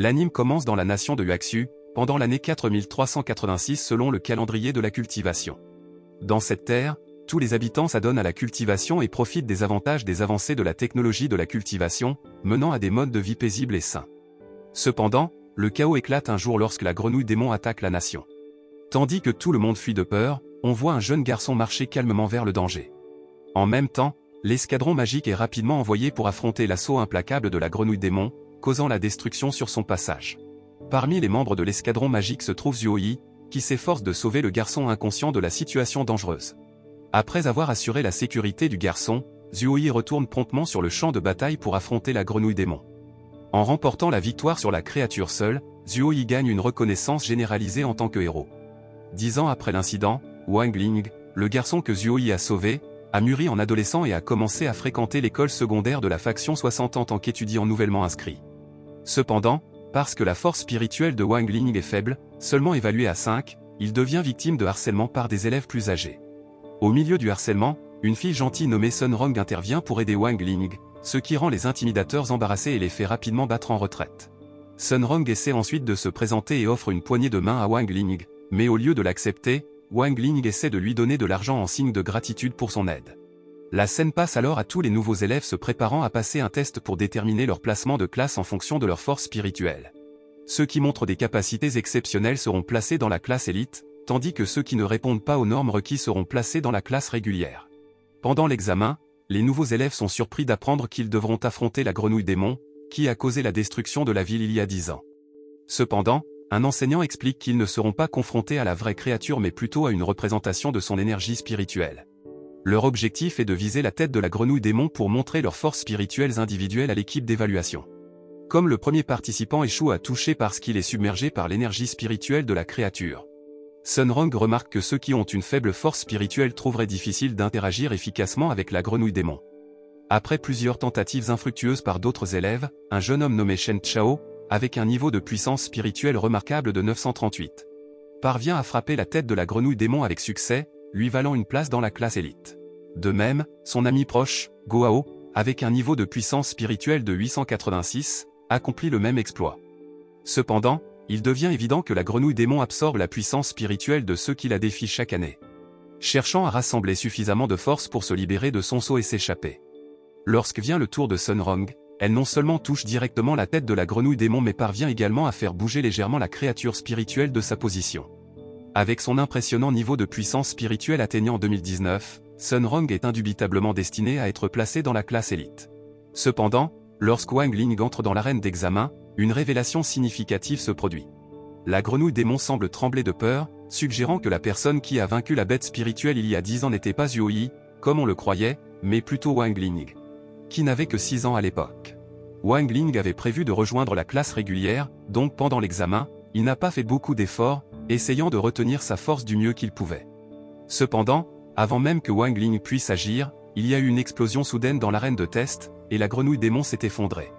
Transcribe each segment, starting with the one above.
L'anime commence dans la nation de Huaxu, pendant l'année 4386 selon le calendrier de la cultivation. Dans cette terre, tous les habitants s'adonnent à la cultivation et profitent des avantages des avancées de la technologie de la cultivation, menant à des modes de vie paisibles et sains. Cependant, le chaos éclate un jour lorsque la grenouille démon attaque la nation. Tandis que tout le monde fuit de peur, on voit un jeune garçon marcher calmement vers le danger. En même temps, l'escadron magique est rapidement envoyé pour affronter l'assaut implacable de la grenouille démon, causant la destruction sur son passage. Parmi les membres de l'escadron magique se trouve Zuoyi, qui s'efforce de sauver le garçon inconscient de la situation dangereuse. Après avoir assuré la sécurité du garçon, Zuoyi retourne promptement sur le champ de bataille pour affronter la grenouille démon. En remportant la victoire sur la créature seule, Zuoyi gagne une reconnaissance généralisée en tant que héros. 10 ans après l'incident, Wang Ling, le garçon que Zuoyi a sauvé, a mûri en adolescent et a commencé à fréquenter l'école secondaire de la faction 60 en tant qu'étudiant nouvellement inscrit. Cependant, parce que la force spirituelle de Wang Ling est faible, seulement évaluée à 5, il devient victime de harcèlement par des élèves plus âgés. Au milieu du harcèlement, une fille gentille nommée Sun Rong intervient pour aider Wang Ling, ce qui rend les intimidateurs embarrassés et les fait rapidement battre en retraite. Sun Rong essaie ensuite de se présenter et offre une poignée de main à Wang Ling, mais au lieu de l'accepter, Wang Ling essaie de lui donner de l'argent en signe de gratitude pour son aide. La scène passe alors à tous les nouveaux élèves se préparant à passer un test pour déterminer leur placement de classe en fonction de leur force spirituelle. Ceux qui montrent des capacités exceptionnelles seront placés dans la classe élite, tandis que ceux qui ne répondent pas aux normes requises seront placés dans la classe régulière. Pendant l'examen, les nouveaux élèves sont surpris d'apprendre qu'ils devront affronter la grenouille démon, qui a causé la destruction de la ville il y a 10 ans. Cependant, un enseignant explique qu'ils ne seront pas confrontés à la vraie créature mais plutôt à une représentation de son énergie spirituelle. Leur objectif est de viser la tête de la grenouille démon pour montrer leurs forces spirituelles individuelles à l'équipe d'évaluation. Comme le premier participant échoue à toucher parce qu'il est submergé par l'énergie spirituelle de la créature. Sun Rong remarque que ceux qui ont une faible force spirituelle trouveraient difficile d'interagir efficacement avec la grenouille démon. Après plusieurs tentatives infructueuses par d'autres élèves, un jeune homme nommé Shen Chao, avec un niveau de puissance spirituelle remarquable de 938, parvient à frapper la tête de la grenouille démon avec succès, lui valant une place dans la classe élite. De même, son ami proche, Goao, avec un niveau de puissance spirituelle de 886, accomplit le même exploit. Cependant, il devient évident que la grenouille démon absorbe la puissance spirituelle de ceux qui la défient chaque année. Cherchant à rassembler suffisamment de force pour se libérer de son sceau et s'échapper. Lorsque vient le tour de Sun Rong, elle non seulement touche directement la tête de la grenouille démon mais parvient également à faire bouger légèrement la créature spirituelle de sa position. Avec son impressionnant niveau de puissance spirituelle atteignant 2019, Sun Rong est indubitablement destiné à être placé dans la classe élite. Cependant, lorsque Wang Ling entre dans l'arène d'examen, une révélation significative se produit. La grenouille démon semble trembler de peur, suggérant que la personne qui a vaincu la bête spirituelle il y a 10 ans n'était pas Zuoyi, comme on le croyait, mais plutôt Wang Ling, qui n'avait que 6 ans à l'époque. Wang Ling avait prévu de rejoindre la classe régulière, donc pendant l'examen, il n'a pas fait beaucoup d'efforts, essayant de retenir sa force du mieux qu'il pouvait. Cependant, avant même que Wang Ling puisse agir, il y a eu une explosion soudaine dans l'arène de test, et la grenouille démon s'est effondrée.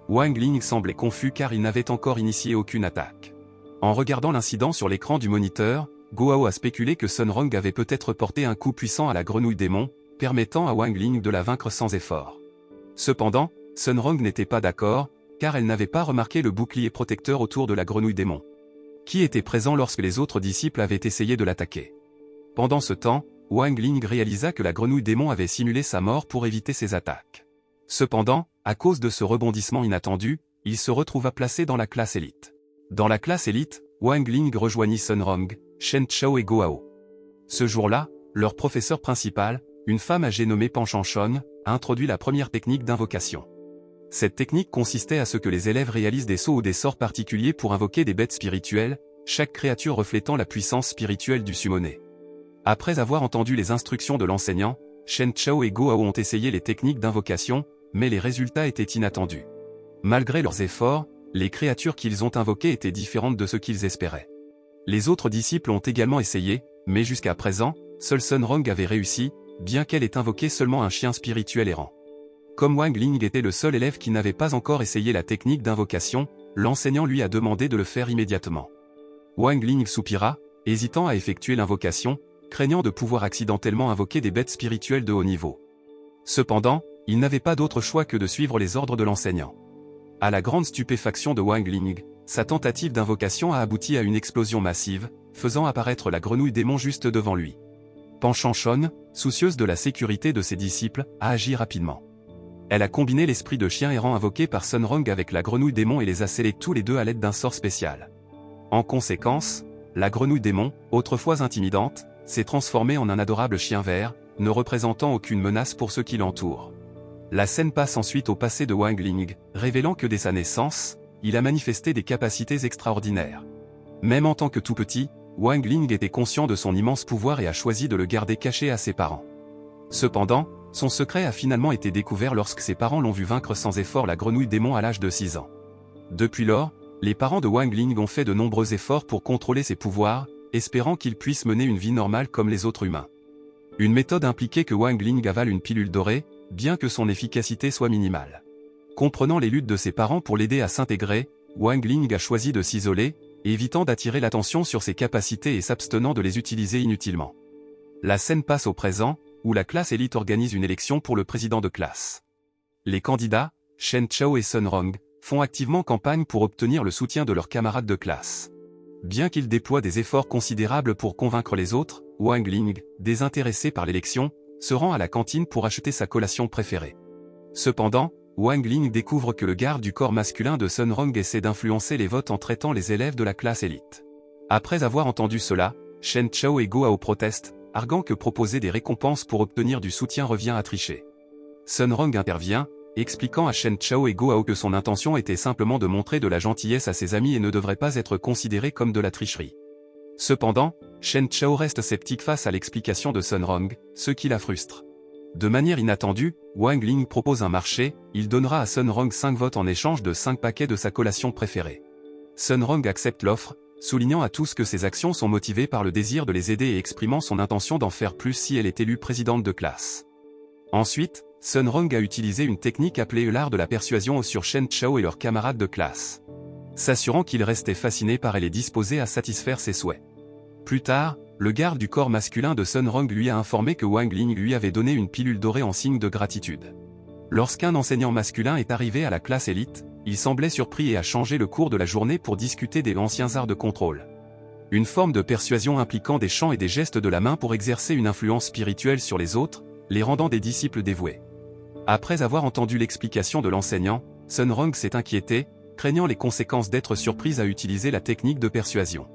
Wang Ling semblait confus car il n'avait encore initié aucune attaque. En regardant l'incident sur l'écran du moniteur, Goao a spéculé que Sun Rong avait peut-être porté un coup puissant à la grenouille démon, permettant à Wang Ling de la vaincre sans effort. Cependant, Sun Rong n'était pas d'accord, car elle n'avait pas remarqué le bouclier protecteur autour de la grenouille démon, qui était présent lorsque les autres disciples avaient essayé de l'attaquer. Pendant ce temps, Wang Ling réalisa que la grenouille démon avait simulé sa mort pour éviter ses attaques. Cependant, à cause de ce rebondissement inattendu, il se retrouva placé dans la classe élite. Dans la classe élite, Wang Ling rejoignit Sun Rong, Shen Chao et Goao. Ce jour-là, leur professeur principal, une femme âgée nommée Pan Chanchon, a introduit la première technique d'invocation. Cette technique consistait à ce que les élèves réalisent des sauts ou des sorts particuliers pour invoquer des bêtes spirituelles, chaque créature reflétant la puissance spirituelle du summoné. Après avoir entendu les instructions de l'enseignant, Shen Chao et Goao ont essayé les techniques d'invocation, mais les résultats étaient inattendus. Malgré leurs efforts, les créatures qu'ils ont invoquées étaient différentes de ce qu'ils espéraient. Les autres disciples ont également essayé, mais jusqu'à présent, seul Sun Rong avait réussi, bien qu'elle ait invoqué seulement un chien spirituel errant. Comme Wang Ling était le seul élève qui n'avait pas encore essayé la technique d'invocation, l'enseignant lui a demandé de le faire immédiatement. Wang Ling soupira, hésitant à effectuer l'invocation, craignant de pouvoir accidentellement invoquer des bêtes spirituelles de haut niveau. Cependant, il n'avait pas d'autre choix que de suivre les ordres de l'enseignant. À la grande stupéfaction de Wang Ling, sa tentative d'invocation a abouti à une explosion massive, faisant apparaître la grenouille démon juste devant lui. Pan Shanshon, soucieuse de la sécurité de ses disciples, a agi rapidement. Elle a combiné l'esprit de chien errant invoqué par Sun Rong avec la grenouille démon et les a scellés tous les deux à l'aide d'un sort spécial. En conséquence, la grenouille démon, autrefois intimidante, s'est transformée en un adorable chien vert, ne représentant aucune menace pour ceux qui l'entourent. La scène passe ensuite au passé de Wang Ling, révélant que dès sa naissance, il a manifesté des capacités extraordinaires. Même en tant que tout petit, Wang Ling était conscient de son immense pouvoir et a choisi de le garder caché à ses parents. Cependant, son secret a finalement été découvert lorsque ses parents l'ont vu vaincre sans effort la grenouille démon à l'âge de 6 ans. Depuis lors, les parents de Wang Ling ont fait de nombreux efforts pour contrôler ses pouvoirs, espérant qu'il puisse mener une vie normale comme les autres humains. Une méthode impliquait que Wang Ling avale une pilule dorée, bien que son efficacité soit minimale. Comprenant les luttes de ses parents pour l'aider à s'intégrer, Wang Ling a choisi de s'isoler, évitant d'attirer l'attention sur ses capacités et s'abstenant de les utiliser inutilement. La scène passe au présent, où la classe élite organise une élection pour le président de classe. Les candidats, Shen Chao et Sun Rong, font activement campagne pour obtenir le soutien de leurs camarades de classe. Bien qu'ils déploient des efforts considérables pour convaincre les autres, Wang Ling, désintéressé par l'élection, se rend à la cantine pour acheter sa collation préférée. Cependant, Wang Ling découvre que le garde du corps masculin de Sun Rong essaie d'influencer les votes en traitant les élèves de la classe élite. Après avoir entendu cela, Shen Chao et Go Hao protestent, arguant que proposer des récompenses pour obtenir du soutien revient à tricher. Sun Rong intervient, expliquant à Shen Chao et Go Hao que son intention était simplement de montrer de la gentillesse à ses amis et ne devrait pas être considérée comme de la tricherie. Cependant, Shen Chao reste sceptique face à l'explication de Sun Rong, ce qui la frustre. De manière inattendue, Wang Ling propose un marché, il donnera à Sun Rong 5 votes en échange de 5 paquets de sa collation préférée. Sun Rong accepte l'offre, soulignant à tous que ses actions sont motivées par le désir de les aider et exprimant son intention d'en faire plus si elle est élue présidente de classe. Ensuite, Sun Rong a utilisé une technique appelée l'art de la persuasion sur Shen Chao et leurs camarades de classe, s'assurant qu'ils restaient fascinés par elle et disposés à satisfaire ses souhaits. Plus tard, le garde du corps masculin de Sun Rong lui a informé que Wang Ling lui avait donné une pilule dorée en signe de gratitude. Lorsqu'un enseignant masculin est arrivé à la classe élite, il semblait surpris et a changé le cours de la journée pour discuter des anciens arts de contrôle. Une forme de persuasion impliquant des chants et des gestes de la main pour exercer une influence spirituelle sur les autres, les rendant des disciples dévoués. Après avoir entendu l'explication de l'enseignant, Sun Rong s'est inquiété, craignant les conséquences d'être surprise à utiliser la technique de persuasion.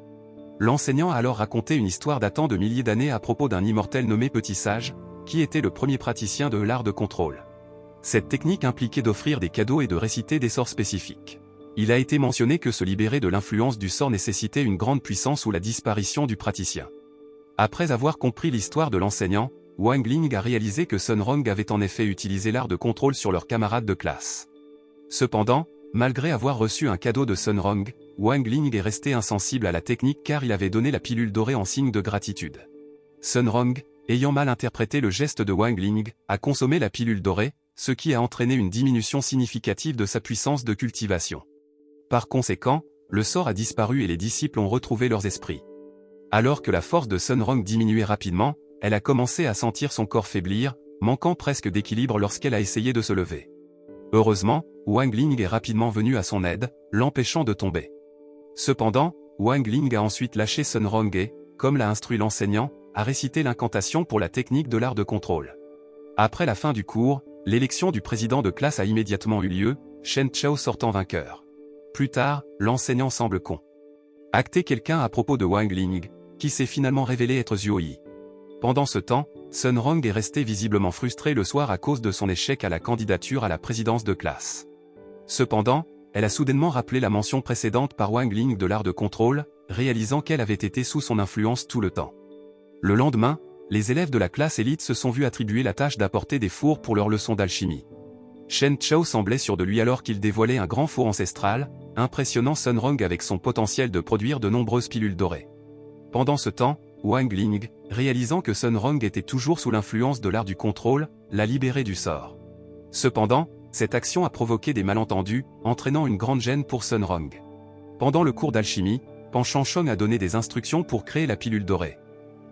L'enseignant a alors raconté une histoire datant de milliers d'années à propos d'un immortel nommé Petit Sage, qui était le premier praticien de l'art de contrôle. Cette technique impliquait d'offrir des cadeaux et de réciter des sorts spécifiques. Il a été mentionné que se libérer de l'influence du sort nécessitait une grande puissance ou la disparition du praticien. Après avoir compris l'histoire de l'enseignant, Wang Ling a réalisé que Sun Rong avait en effet utilisé l'art de contrôle sur leurs camarades de classe. Cependant, malgré avoir reçu un cadeau de Sun Rong, Wang Ling est resté insensible à la technique car il avait donné la pilule dorée en signe de gratitude. Sun Rong, ayant mal interprété le geste de Wang Ling, a consommé la pilule dorée, ce qui a entraîné une diminution significative de sa puissance de cultivation. Par conséquent, le sort a disparu et les disciples ont retrouvé leurs esprits. Alors que la force de Sun Rong diminuait rapidement, elle a commencé à sentir son corps faiblir, manquant presque d'équilibre lorsqu'elle a essayé de se lever. Heureusement, Wang Ling est rapidement venu à son aide, l'empêchant de tomber. Cependant, Wang Ling a ensuite lâché Sun Rong et, comme l'a instruit l'enseignant, a récité l'incantation pour la technique de l'art de contrôle. Après la fin du cours, l'élection du président de classe a immédiatement eu lieu, Shen Chao sortant vainqueur. Plus tard, l'enseignant semble acter quelqu'un à propos de Wang Ling, qui s'est finalement révélé être Zhuo Yi. Pendant ce temps, Sun Rong est resté visiblement frustré le soir à cause de son échec à la candidature à la présidence de classe. Cependant, elle a soudainement rappelé la mention précédente par Wang Ling de l'art de contrôle, réalisant qu'elle avait été sous son influence tout le temps. Le lendemain, les élèves de la classe élite se sont vus attribuer la tâche d'apporter des fours pour leur leçon d'alchimie. Shen Chao semblait sûr de lui alors qu'il dévoilait un grand four ancestral, impressionnant Sun Rong avec son potentiel de produire de nombreuses pilules dorées. Pendant ce temps, Wang Ling, réalisant que Sun Rong était toujours sous l'influence de l'art du contrôle, l'a libéré du sort. Cependant, cette action a provoqué des malentendus, entraînant une grande gêne pour Sun Rong. Pendant le cours d'alchimie, Pan Shanshon a donné des instructions pour créer la pilule dorée,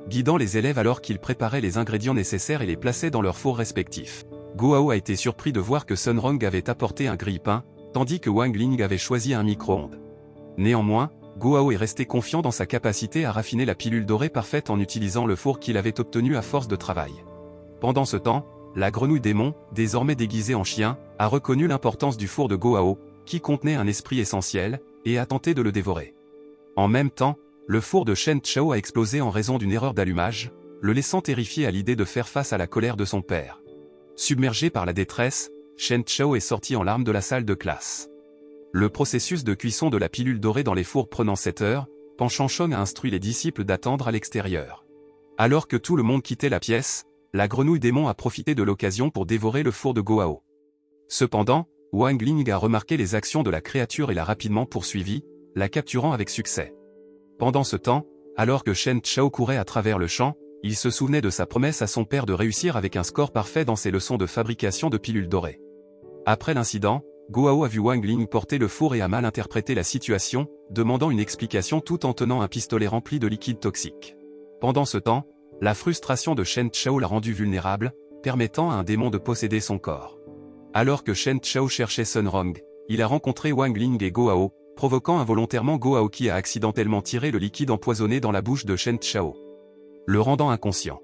guidant les élèves alors qu'ils préparaient les ingrédients nécessaires et les plaçaient dans leurs fours respectifs. Go Hao a été surpris de voir que Sun Rong avait apporté un grille-pain, tandis que Wang Ling avait choisi un micro-ondes. Néanmoins, Guo Hao est resté confiant dans sa capacité à raffiner la pilule dorée parfaite en utilisant le four qu'il avait obtenu à force de travail. Pendant ce temps, la grenouille démon, désormais déguisée en chien, a reconnu l'importance du four de Guo Hao, qui contenait un esprit essentiel, et a tenté de le dévorer. En même temps, le four de Shen Chao a explosé en raison d'une erreur d'allumage, le laissant terrifié à l'idée de faire face à la colère de son père. Submergé par la détresse, Shen Chao est sorti en larmes de la salle de classe. Le processus de cuisson de la pilule dorée dans les fours prenant 7 heures, Pan Chanchong a instruit les disciples d'attendre à l'extérieur. Alors que tout le monde quittait la pièce, la grenouille démon a profité de l'occasion pour dévorer le four de Guo Hao. Cependant, Wang Ling a remarqué les actions de la créature et l'a rapidement poursuivie, la capturant avec succès. Pendant ce temps, alors que Shen Chao courait à travers le champ, il se souvenait de sa promesse à son père de réussir avec un score parfait dans ses leçons de fabrication de pilules dorées. Après l'incident, Guo Hao a vu Wang Ling porter le four et a mal interprété la situation, demandant une explication tout en tenant un pistolet rempli de liquide toxique. Pendant ce temps, la frustration de Shen Chao l'a rendu vulnérable, permettant à un démon de posséder son corps. Alors que Shen Chao cherchait Sun Rong, il a rencontré Wang Ling et Guo Hao, provoquant involontairement Guo Hao qui a accidentellement tiré le liquide empoisonné dans la bouche de Shen Chao, le rendant inconscient.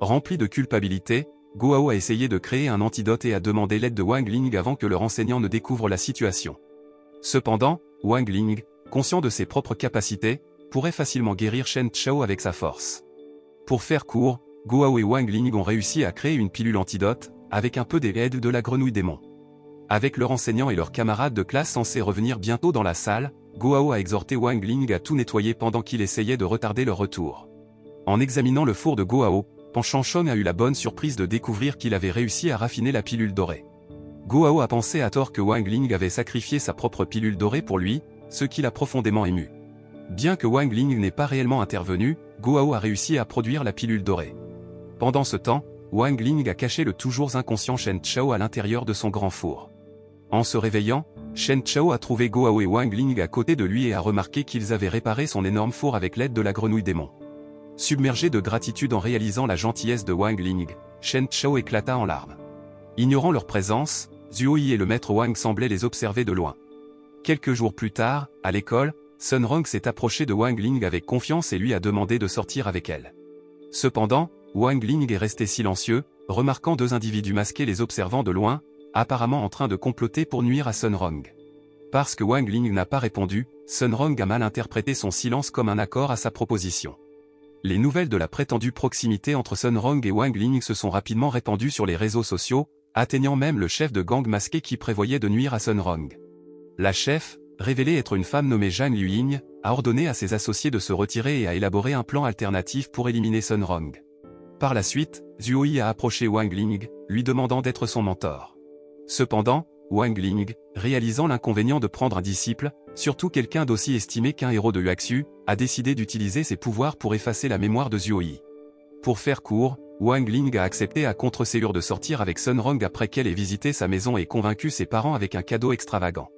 Rempli de culpabilité, Guo Hao a essayé de créer un antidote et a demandé l'aide de Wang Ling avant que le renseignant ne découvre la situation. Cependant, Wang Ling, conscient de ses propres capacités, pourrait facilement guérir Shen Chao avec sa force. Pour faire court, Guo Hao et Wang Ling ont réussi à créer une pilule antidote, avec un peu d'aide de la grenouille démon. Avec le renseignant et leurs camarades de classe censés revenir bientôt dans la salle, Guo Hao a exhorté Wang Ling à tout nettoyer pendant qu'il essayait de retarder leur retour. En examinant le four de Guo Hao, Pan Chanchong a eu la bonne surprise de découvrir qu'il avait réussi à raffiner la pilule dorée. Guo Hao a pensé à tort que Wang Ling avait sacrifié sa propre pilule dorée pour lui, ce qui l'a profondément ému. Bien que Wang Ling n'ait pas réellement intervenu, Guo Hao a réussi à produire la pilule dorée. Pendant ce temps, Wang Ling a caché le toujours inconscient Shen Chao à l'intérieur de son grand four. En se réveillant, Shen Chao a trouvé Guo Hao et Wang Ling à côté de lui et a remarqué qu'ils avaient réparé son énorme four avec l'aide de la grenouille démon. Submergé de gratitude en réalisant la gentillesse de Wang Ling, Shen Chao éclata en larmes. Ignorant leur présence, Zhuo Yi et le maître Wang semblaient les observer de loin. Quelques jours plus tard, à l'école, Sun Rong s'est approché de Wang Ling avec confiance et lui a demandé de sortir avec elle. Cependant, Wang Ling est resté silencieux, remarquant deux individus masqués les observant de loin, apparemment en train de comploter pour nuire à Sun Rong. Parce que Wang Ling n'a pas répondu, Sun Rong a mal interprété son silence comme un accord à sa proposition. Les nouvelles de la prétendue proximité entre Sun Rong et Wang Ling se sont rapidement répandues sur les réseaux sociaux, atteignant même le chef de gang masqué qui prévoyait de nuire à Sun Rong. La chef, révélée être une femme nommée Zhang Luying, a ordonné à ses associés de se retirer et a élaboré un plan alternatif pour éliminer Sun Rong. Par la suite, Zhuo Yi a approché Wang Ling, lui demandant d'être son mentor. Cependant, Wang Ling, réalisant l'inconvénient de prendre un disciple, surtout quelqu'un d'aussi estimé qu'un héros de Yuexu, a décidé d'utiliser ses pouvoirs pour effacer la mémoire de Zhuo Yi. Pour faire court, Wang Ling a accepté à contre-ségur de sortir avec Sun Rong après qu'elle ait visité sa maison et convaincu ses parents avec un cadeau extravagant.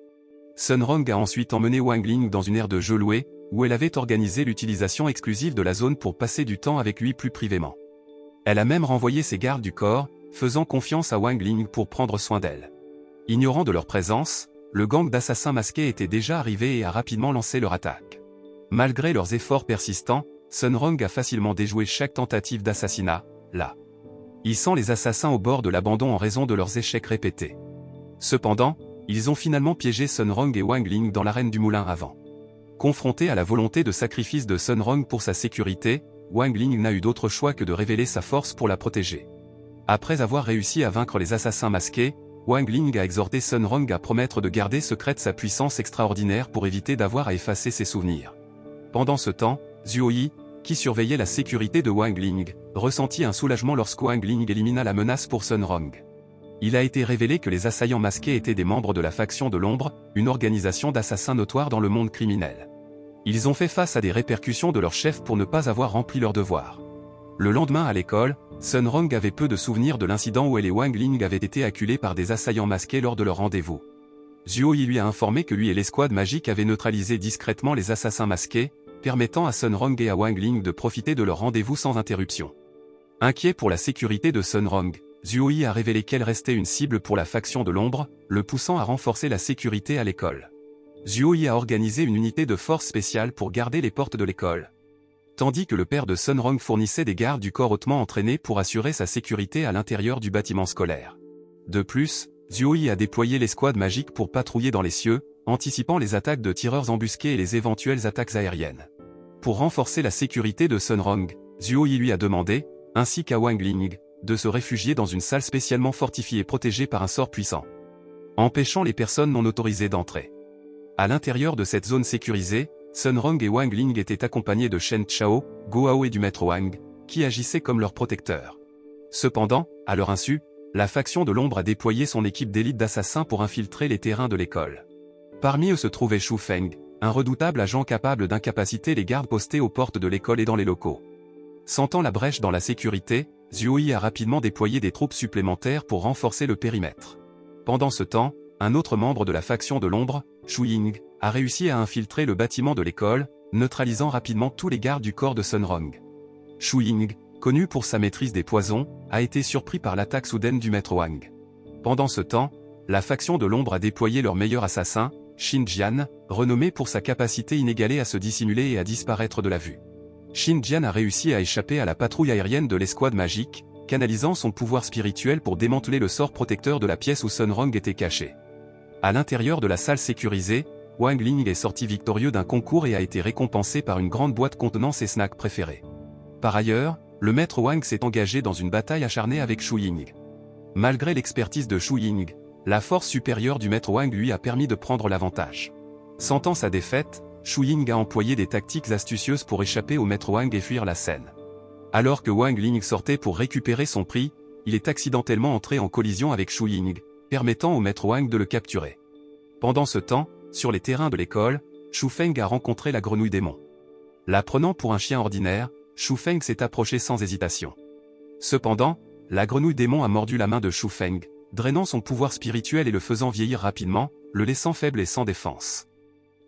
Sun Rong a ensuite emmené Wang Ling dans une aire de jeu louée, où elle avait organisé l'utilisation exclusive de la zone pour passer du temps avec lui plus privément. Elle a même renvoyé ses gardes du corps, faisant confiance à Wang Ling pour prendre soin d'elle. Ignorant de leur présence, le gang d'assassins masqués était déjà arrivé et a rapidement lancé leur attaque. Malgré leurs efforts persistants, Sun Rong a facilement déjoué chaque tentative d'assassinat, là. Hissant les assassins au bord de l'abandon en raison de leurs échecs répétés. Cependant, ils ont finalement piégé Sun Rong et Wang Ling dans l'arène du moulin à vent. Confronté à la volonté de sacrifice de Sun Rong pour sa sécurité, Wang Ling n'a eu d'autre choix que de révéler sa force pour la protéger. Après avoir réussi à vaincre les assassins masqués, Wang Ling a exhorté Sun Rong à promettre de garder secrète sa puissance extraordinaire pour éviter d'avoir à effacer ses souvenirs. Pendant ce temps, Zhuo Yi, qui surveillait la sécurité de Wang Ling, ressentit un soulagement lorsque Wang Ling élimina la menace pour Sun Rong. Il a été révélé que les assaillants masqués étaient des membres de la faction de l'ombre, une organisation d'assassins notoires dans le monde criminel. Ils ont fait face à des répercussions de leur chef pour ne pas avoir rempli leur devoir. Le lendemain à l'école, Sun Rong avait peu de souvenirs de l'incident où elle et Wang Ling avaient été acculés par des assaillants masqués lors de leur rendez-vous. Zhuo Yi lui a informé que lui et l'escouade magique avaient neutralisé discrètement les assassins masqués, permettant à Sun Rong et à Wang Ling de profiter de leur rendez-vous sans interruption. Inquiet pour la sécurité de Sun Rong, Zuoyi a révélé qu'elle restait une cible pour la faction de l'ombre, le poussant à renforcer la sécurité à l'école. Zuoyi a organisé une unité de force spéciale pour garder les portes de l'école. Tandis que le père de Sunrong fournissait des gardes du corps hautement entraînés pour assurer sa sécurité à l'intérieur du bâtiment scolaire. De plus, Zuoyi a déployé l'escouade magique pour patrouiller dans les cieux, anticipant les attaques de tireurs embusqués et les éventuelles attaques aériennes. Pour renforcer la sécurité de Sunrong, Zuoyi lui a demandé, ainsi qu'à Wang Ling, de se réfugier dans une salle spécialement fortifiée protégée par un sort puissant, empêchant les personnes non autorisées d'entrer. À l'intérieur de cette zone sécurisée, Sunrong et Wang Ling étaient accompagnés de Shen Chao, Gohao et du maître Wang, qui agissaient comme leurs protecteurs. Cependant, à leur insu, la faction de l'ombre a déployé son équipe d'élite d'assassins pour infiltrer les terrains de l'école. Parmi eux se trouvait Shu Feng, un redoutable agent capable d'incapaciter les gardes postés aux portes de l'école et dans les locaux. Sentant la brèche dans la sécurité, Zuoyi a rapidement déployé des troupes supplémentaires pour renforcer le périmètre. Pendant ce temps, un autre membre de la faction de l'ombre, Shu Ying, a réussi à infiltrer le bâtiment de l'école, neutralisant rapidement tous les gardes du corps de Sunrong. Shu Ying, connu pour sa maîtrise des poisons, a été surpris par l'attaque soudaine du maître Wang. Pendant ce temps, la faction de l'ombre a déployé leur meilleur assassin, Xin Jian, renommé pour sa capacité inégalée à se dissimuler et à disparaître de la vue. Xin Jian a réussi à échapper à la patrouille aérienne de l'escouade magique, canalisant son pouvoir spirituel pour démanteler le sort protecteur de la pièce où Sunrong était caché. À l'intérieur de la salle sécurisée, Wang Ling est sorti victorieux d'un concours et a été récompensé par une grande boîte contenant ses snacks préférés. Par ailleurs, le maître Wang s'est engagé dans une bataille acharnée avec Shu Ying. Malgré l'expertise de Shu Ying, la force supérieure du maître Wang lui a permis de prendre l'avantage. Sentant sa défaite, Shu Ying a employé des tactiques astucieuses pour échapper au maître Wang et fuir la scène. Alors que Wang Ling sortait pour récupérer son prix, il est accidentellement entré en collision avec Shu Ying, permettant au maître Wang de le capturer. Pendant ce temps, sur les terrains de l'école, Shu Feng a rencontré la grenouille démon. La prenant pour un chien ordinaire, Shu Feng s'est approché sans hésitation. Cependant, la grenouille démon a mordu la main de Shu Feng, drainant son pouvoir spirituel et le faisant vieillir rapidement, le laissant faible et sans défense.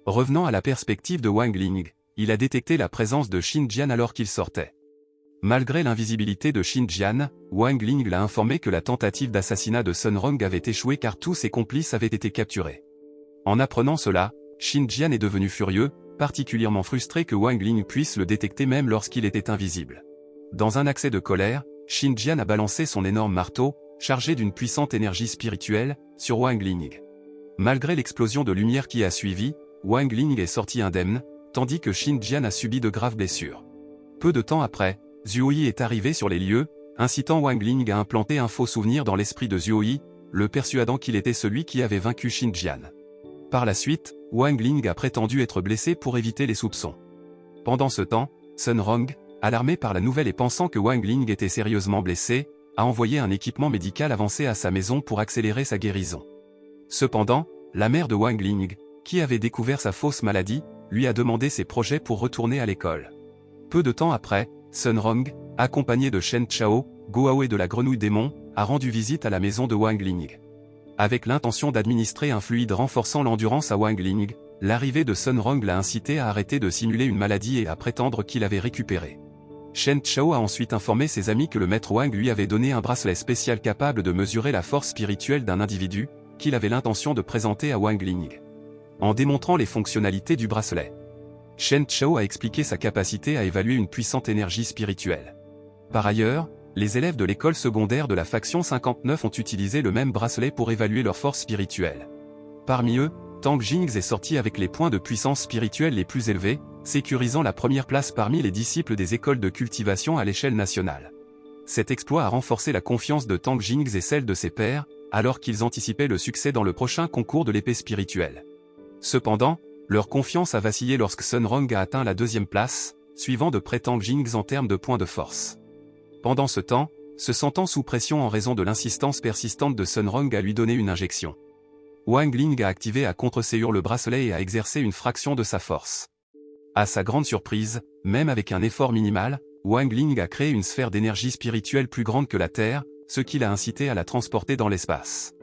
Revenant à la perspective de Wang Ling, il a détecté la présence de Xin Jian alors qu'il sortait. Malgré l'invisibilité de Xin Jian, Wang Ling l'a informé que la tentative d'assassinat de Sunrong avait échoué car tous ses complices avaient été capturés. En apprenant cela, Xin Jian est devenu furieux, particulièrement frustré que Wang Ling puisse le détecter même lorsqu'il était invisible. Dans un accès de colère, Xin Jian a balancé son énorme marteau, chargé d'une puissante énergie spirituelle, sur Wang Ling. Malgré l'explosion de lumière qui a suivi, Wang Ling est sorti indemne, tandis que Xin Jian a subi de graves blessures. Peu de temps après, Zuoyi est arrivé sur les lieux, incitant Wang Ling à implanter un faux souvenir dans l'esprit de Zuoyi, le persuadant qu'il était celui qui avait vaincu Xin Jian. Par la suite, Wang Ling a prétendu être blessé pour éviter les soupçons. Pendant ce temps, Sunrong, alarmé par la nouvelle et pensant que Wang Ling était sérieusement blessé, a envoyé un équipement médical avancé à sa maison pour accélérer sa guérison. Cependant, la mère de Wang Ling, qui avait découvert sa fausse maladie, lui a demandé ses projets pour retourner à l'école. Peu de temps après, Sunrong, accompagné de Shen Chao, Gohao et de la grenouille démon, a rendu visite à la maison de Wang Ling. Avec l'intention d'administrer un fluide renforçant l'endurance à Wang Ling, l'arrivée de Sunrong l'a incité à arrêter de simuler une maladie et à prétendre qu'il avait récupéré. Shen Chao a ensuite informé ses amis que le maître Wang lui avait donné un bracelet spécial capable de mesurer la force spirituelle d'un individu, qu'il avait l'intention de présenter à Wang Ling. En démontrant les fonctionnalités du bracelet, Shen Chao a expliqué sa capacité à évaluer une puissante énergie spirituelle. Par ailleurs, les élèves de l'école secondaire de la faction 59 ont utilisé le même bracelet pour évaluer leur force spirituelle. Parmi eux, Tang Jingz est sorti avec les points de puissance spirituelle les plus élevés, sécurisant la première place parmi les disciples des écoles de cultivation à l'échelle nationale. Cet exploit a renforcé la confiance de Tang Jingz et celle de ses pairs, alors qu'ils anticipaient le succès dans le prochain concours de l'épée spirituelle. Cependant, leur confiance a vacillé lorsque Sunrong a atteint la deuxième place, suivant de près Tang Jingz en termes de points de force. Pendant ce temps, se sentant sous pression en raison de l'insistance persistante de Sunrong à lui donner une injection, Wang Ling a activé à contre-séure le bracelet et a exercé une fraction de sa force. À sa grande surprise, même avec un effort minimal, Wang Ling a créé une sphère d'énergie spirituelle plus grande que la Terre, ce qui l'a incité à la transporter dans l'espace.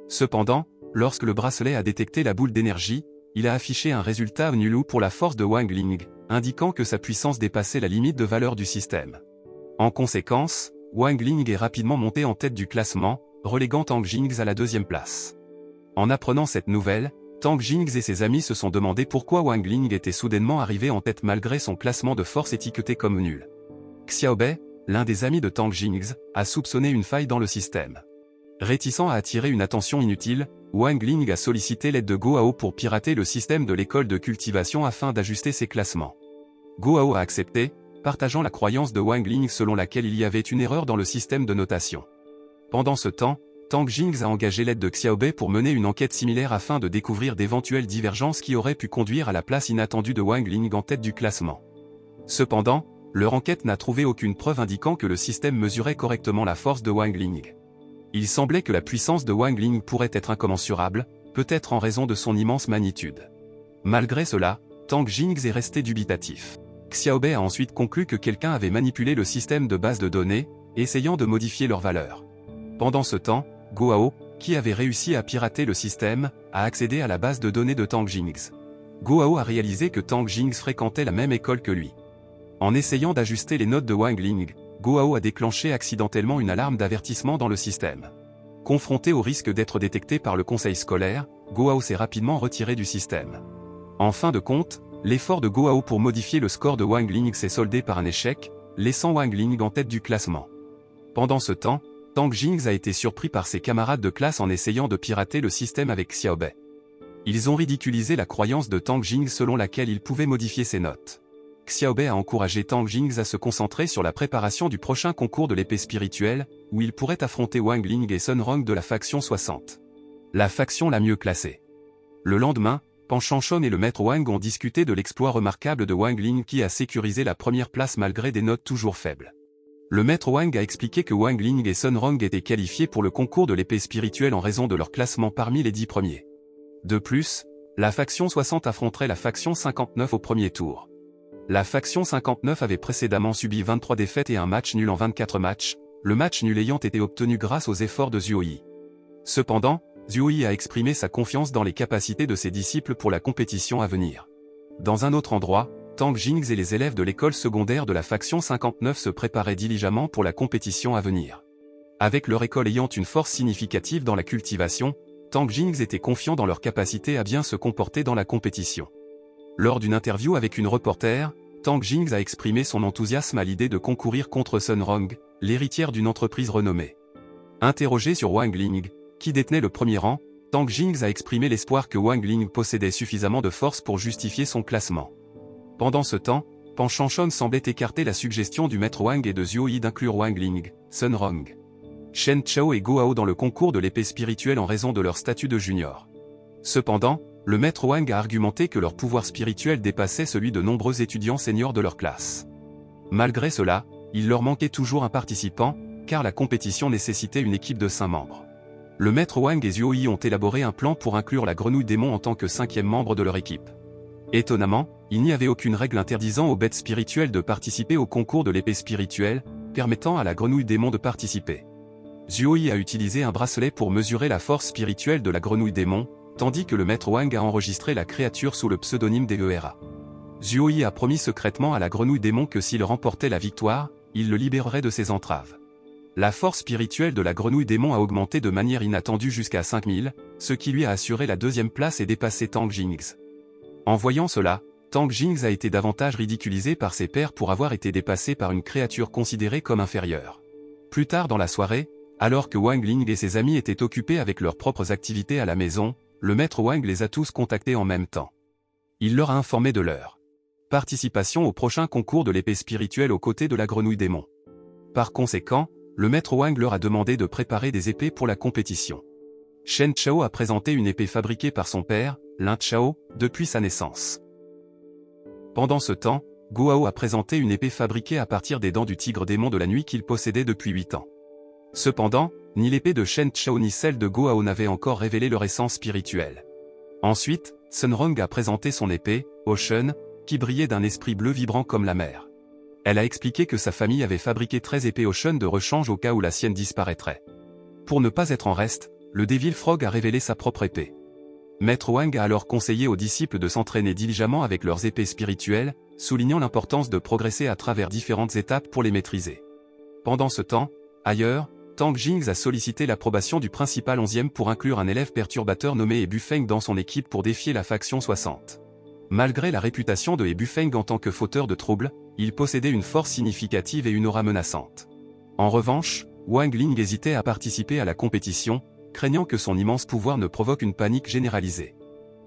Cependant, lorsque le bracelet a détecté la boule d'énergie, il a affiché un résultat nul pour la force de Wang Ling, indiquant que sa puissance dépassait la limite de valeur du système. En conséquence, Wang Ling est rapidement monté en tête du classement, reléguant Tang Jingzi à la deuxième place. En apprenant cette nouvelle, Tang Jingzi et ses amis se sont demandé pourquoi Wang Ling était soudainement arrivé en tête malgré son classement de force étiqueté comme nul. Xiaobei, l'un des amis de Tang Jingzi, a soupçonné une faille dans le système. Réticent à attirer une attention inutile, Wang Ling a sollicité l'aide de Guo pour pirater le système de l'école de cultivation afin d'ajuster ses classements. Guo a accepté, partageant la croyance de Wang Ling selon laquelle il y avait une erreur dans le système de notation. Pendant ce temps, Tang Jingzi a engagé l'aide de Xiaobei pour mener une enquête similaire afin de découvrir d'éventuelles divergences qui auraient pu conduire à la place inattendue de Wang Ling en tête du classement. Cependant, leur enquête n'a trouvé aucune preuve indiquant que le système mesurait correctement la force de Wang Ling. Il semblait que la puissance de Wang Ling pourrait être incommensurable, peut-être en raison de son immense magnitude. Malgré cela, Tang Jingzi est resté dubitatif. Xiaobei a ensuite conclu que quelqu'un avait manipulé le système de base de données, essayant de modifier leur valeur. Pendant ce temps, Guo, qui avait réussi à pirater le système, a accédé à la base de données de Tang Jingzi. Guo a réalisé que Tang Jingzi fréquentait la même école que lui. En essayant d'ajuster les notes de Wang Ling, Guo a déclenché accidentellement une alarme d'avertissement dans le système. Confronté au risque d'être détecté par le conseil scolaire, Guo s'est rapidement retiré du système. En fin de compte, l'effort de Guo pour modifier le score de Wang Ling s'est soldé par un échec, laissant Wang Ling en tête du classement. Pendant ce temps, Tang Jingzi a été surpris par ses camarades de classe en essayant de pirater le système avec Xiaobei. Ils ont ridiculisé la croyance de Tang Jingzi selon laquelle il pouvait modifier ses notes. Xiaobei a encouragé Tang Jingzi à se concentrer sur la préparation du prochain concours de l'épée spirituelle, où il pourrait affronter Wang Ling et Sun Rong de la faction 60. La faction la mieux classée. Le lendemain, Pan Shanshon et le maître Wang ont discuté de l'exploit remarquable de Wang Ling qui a sécurisé la première place malgré des notes toujours faibles. Le maître Wang a expliqué que Wang Ling et Sun Rong étaient qualifiés pour le concours de l'épée spirituelle en raison de leur classement parmi les 10 premiers. De plus, la faction 60 affronterait la faction 59 au premier tour. La faction 59 avait précédemment subi 23 défaites et un match nul en 24 matchs, le match nul ayant été obtenu grâce aux efforts de Zhuo Yi. Cependant, Zhuo Yi a exprimé sa confiance dans les capacités de ses disciples pour la compétition à venir. Dans un autre endroit, Tang Jingzi et les élèves de l'école secondaire de la faction 59 se préparaient diligemment pour la compétition à venir. Avec leur école ayant une force significative dans la cultivation, Tang Jingzi était confiant dans leur capacité à bien se comporter dans la compétition. Lors d'une interview avec une reporter, Tang Jingzi a exprimé son enthousiasme à l'idée de concourir contre Sun Rong, l'héritière d'une entreprise renommée. Interrogé sur Wang Ling, qui détenait le premier rang, Tang Jingzi a exprimé l'espoir que Wang Ling possédait suffisamment de force pour justifier son classement. Pendant ce temps, Pan Shanshon semblait écarter la suggestion du maître Wang et de Zhuo Yi d'inclure Wang Ling, Sun Rong, Shen Chao et Guo dans le concours de l'épée spirituelle en raison de leur statut de junior. Cependant, le maître Wang a argumenté que leur pouvoir spirituel dépassait celui de nombreux étudiants seniors de leur classe. Malgré cela, il leur manquait toujours un participant, car la compétition nécessitait une équipe de 5 membres. Le maître Wang et Zhuo Yi ont élaboré un plan pour inclure la grenouille démon en tant que 5e membre de leur équipe. Étonnamment, il n'y avait aucune règle interdisant aux bêtes spirituelles de participer au concours de l'épée spirituelle, permettant à la grenouille démon de participer. Zhuo Yi a utilisé un bracelet pour mesurer la force spirituelle de la grenouille démon, tandis que le maître Wang a enregistré la créature sous le pseudonyme d'Era. Zhuo Yi a promis secrètement à la grenouille démon que s'il remportait la victoire, il le libérerait de ses entraves. La force spirituelle de la grenouille démon a augmenté de manière inattendue jusqu'à 5000, ce qui lui a assuré la 2e place et dépassé Tang Jingzi. En voyant cela, Tang Jingzi a été davantage ridiculisé par ses pairs pour avoir été dépassé par une créature considérée comme inférieure. Plus tard dans la soirée, alors que Wang Ling et ses amis étaient occupés avec leurs propres activités à la maison, le maître Wang les a tous contactés en même temps. Il leur a informé de leur participation au prochain concours de l'épée spirituelle aux côtés de la grenouille démon. Par conséquent, le maître Wang leur a demandé de préparer des épées pour la compétition. Shen Chao a présenté une épée fabriquée par son père, Lin Chao, depuis sa naissance. Pendant ce temps, Guo a présenté une épée fabriquée à partir des dents du tigre démon de la nuit qu'il possédait depuis 8 ans. Cependant, ni l'épée de Shen Chao ni celle de Guo n'avaient encore révélé leur essence spirituelle. Ensuite, Sun Rong a présenté son épée, Ocean, qui brillait d'un esprit bleu vibrant comme la mer. Elle a expliqué que sa famille avait fabriqué 13 épées Ocean de rechange au cas où la sienne disparaîtrait. Pour ne pas être en reste, le Devil Frog a révélé sa propre épée. Maître Wang a alors conseillé aux disciples de s'entraîner diligemment avec leurs épées spirituelles, soulignant l'importance de progresser à travers différentes étapes pour les maîtriser. Pendant ce temps, Ailleurs, Tang Jing a sollicité l'approbation du principal 11e pour inclure un élève perturbateur nommé He Bufeng dans son équipe pour défier la faction 60. Malgré la réputation de He Bufeng en tant que fauteur de troubles, il possédait une force significative et une aura menaçante. En revanche, Wang Ling hésitait à participer à la compétition, craignant que son immense pouvoir ne provoque une panique généralisée.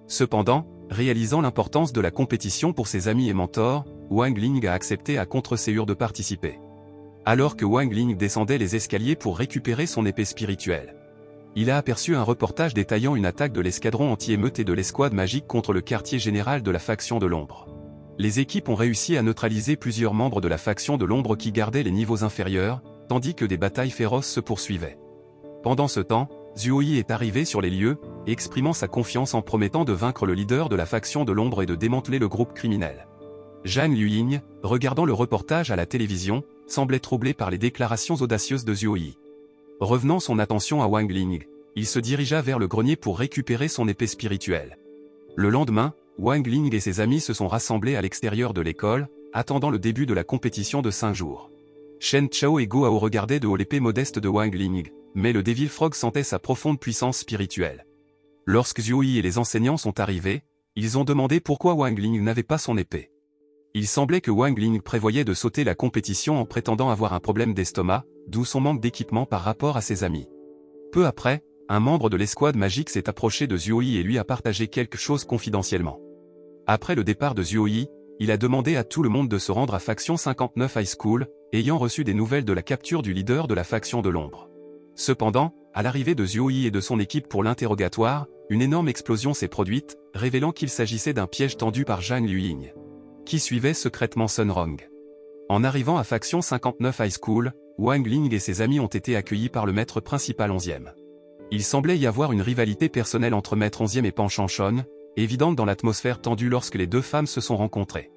Cependant, réalisant l'importance de la compétition pour ses amis et mentors, Wang Ling a accepté à contre-séure de participer. Alors que Wang Ling descendait les escaliers pour récupérer son épée spirituelle, il a aperçu un reportage détaillant une attaque de l'escadron anti-émeute et de l'escouade magique contre le quartier général de la faction de l'ombre. Les équipes ont réussi à neutraliser plusieurs membres de la faction de l'ombre qui gardaient les niveaux inférieurs, tandis que des batailles féroces se poursuivaient. Pendant ce temps, Zhuo Yi est arrivé sur les lieux, exprimant sa confiance en promettant de vaincre le leader de la faction de l'ombre et de démanteler le groupe criminel. Zhang Luying, regardant le reportage à la télévision, semblait troublé par les déclarations audacieuses de Zhuo Yi. Revenant son attention à Wang Ling, il se dirigea vers le grenier pour récupérer son épée spirituelle. Le lendemain, Wang Ling et ses amis se sont rassemblés à l'extérieur de l'école, attendant le début de la compétition de 5 jours. Shen Chao et Go Hao regardaient de haut l'épée modeste de Wang Ling, mais le Devil Frog sentait sa profonde puissance spirituelle. Lorsque Zhuo Yi et les enseignants sont arrivés, ils ont demandé pourquoi Wang Ling n'avait pas son épée. Il semblait que Wang Ling prévoyait de sauter la compétition en prétendant avoir un problème d'estomac, d'où son manque d'équipement par rapport à ses amis. Peu après, un membre de l'escouade magique s'est approché de Zhuo Yi et lui a partagé quelque chose confidentiellement. Après le départ de Zhuo Yi, il a demandé à tout le monde de se rendre à Faction 59 High School, ayant reçu des nouvelles de la capture du leader de la faction de l'ombre. Cependant, à l'arrivée de Zhuo Yi et de son équipe pour l'interrogatoire, une énorme explosion s'est produite, révélant qu'il s'agissait d'un piège tendu par Zhang Luying, qui suivait secrètement Sun Rong. En arrivant à Faction 59 High School, Wang Ling et ses amis ont été accueillis par le maître principal 11e. Il semblait y avoir une rivalité personnelle entre maître 11e et Pan Shanshon, évidente dans l'atmosphère tendue lorsque les deux femmes se sont rencontrées.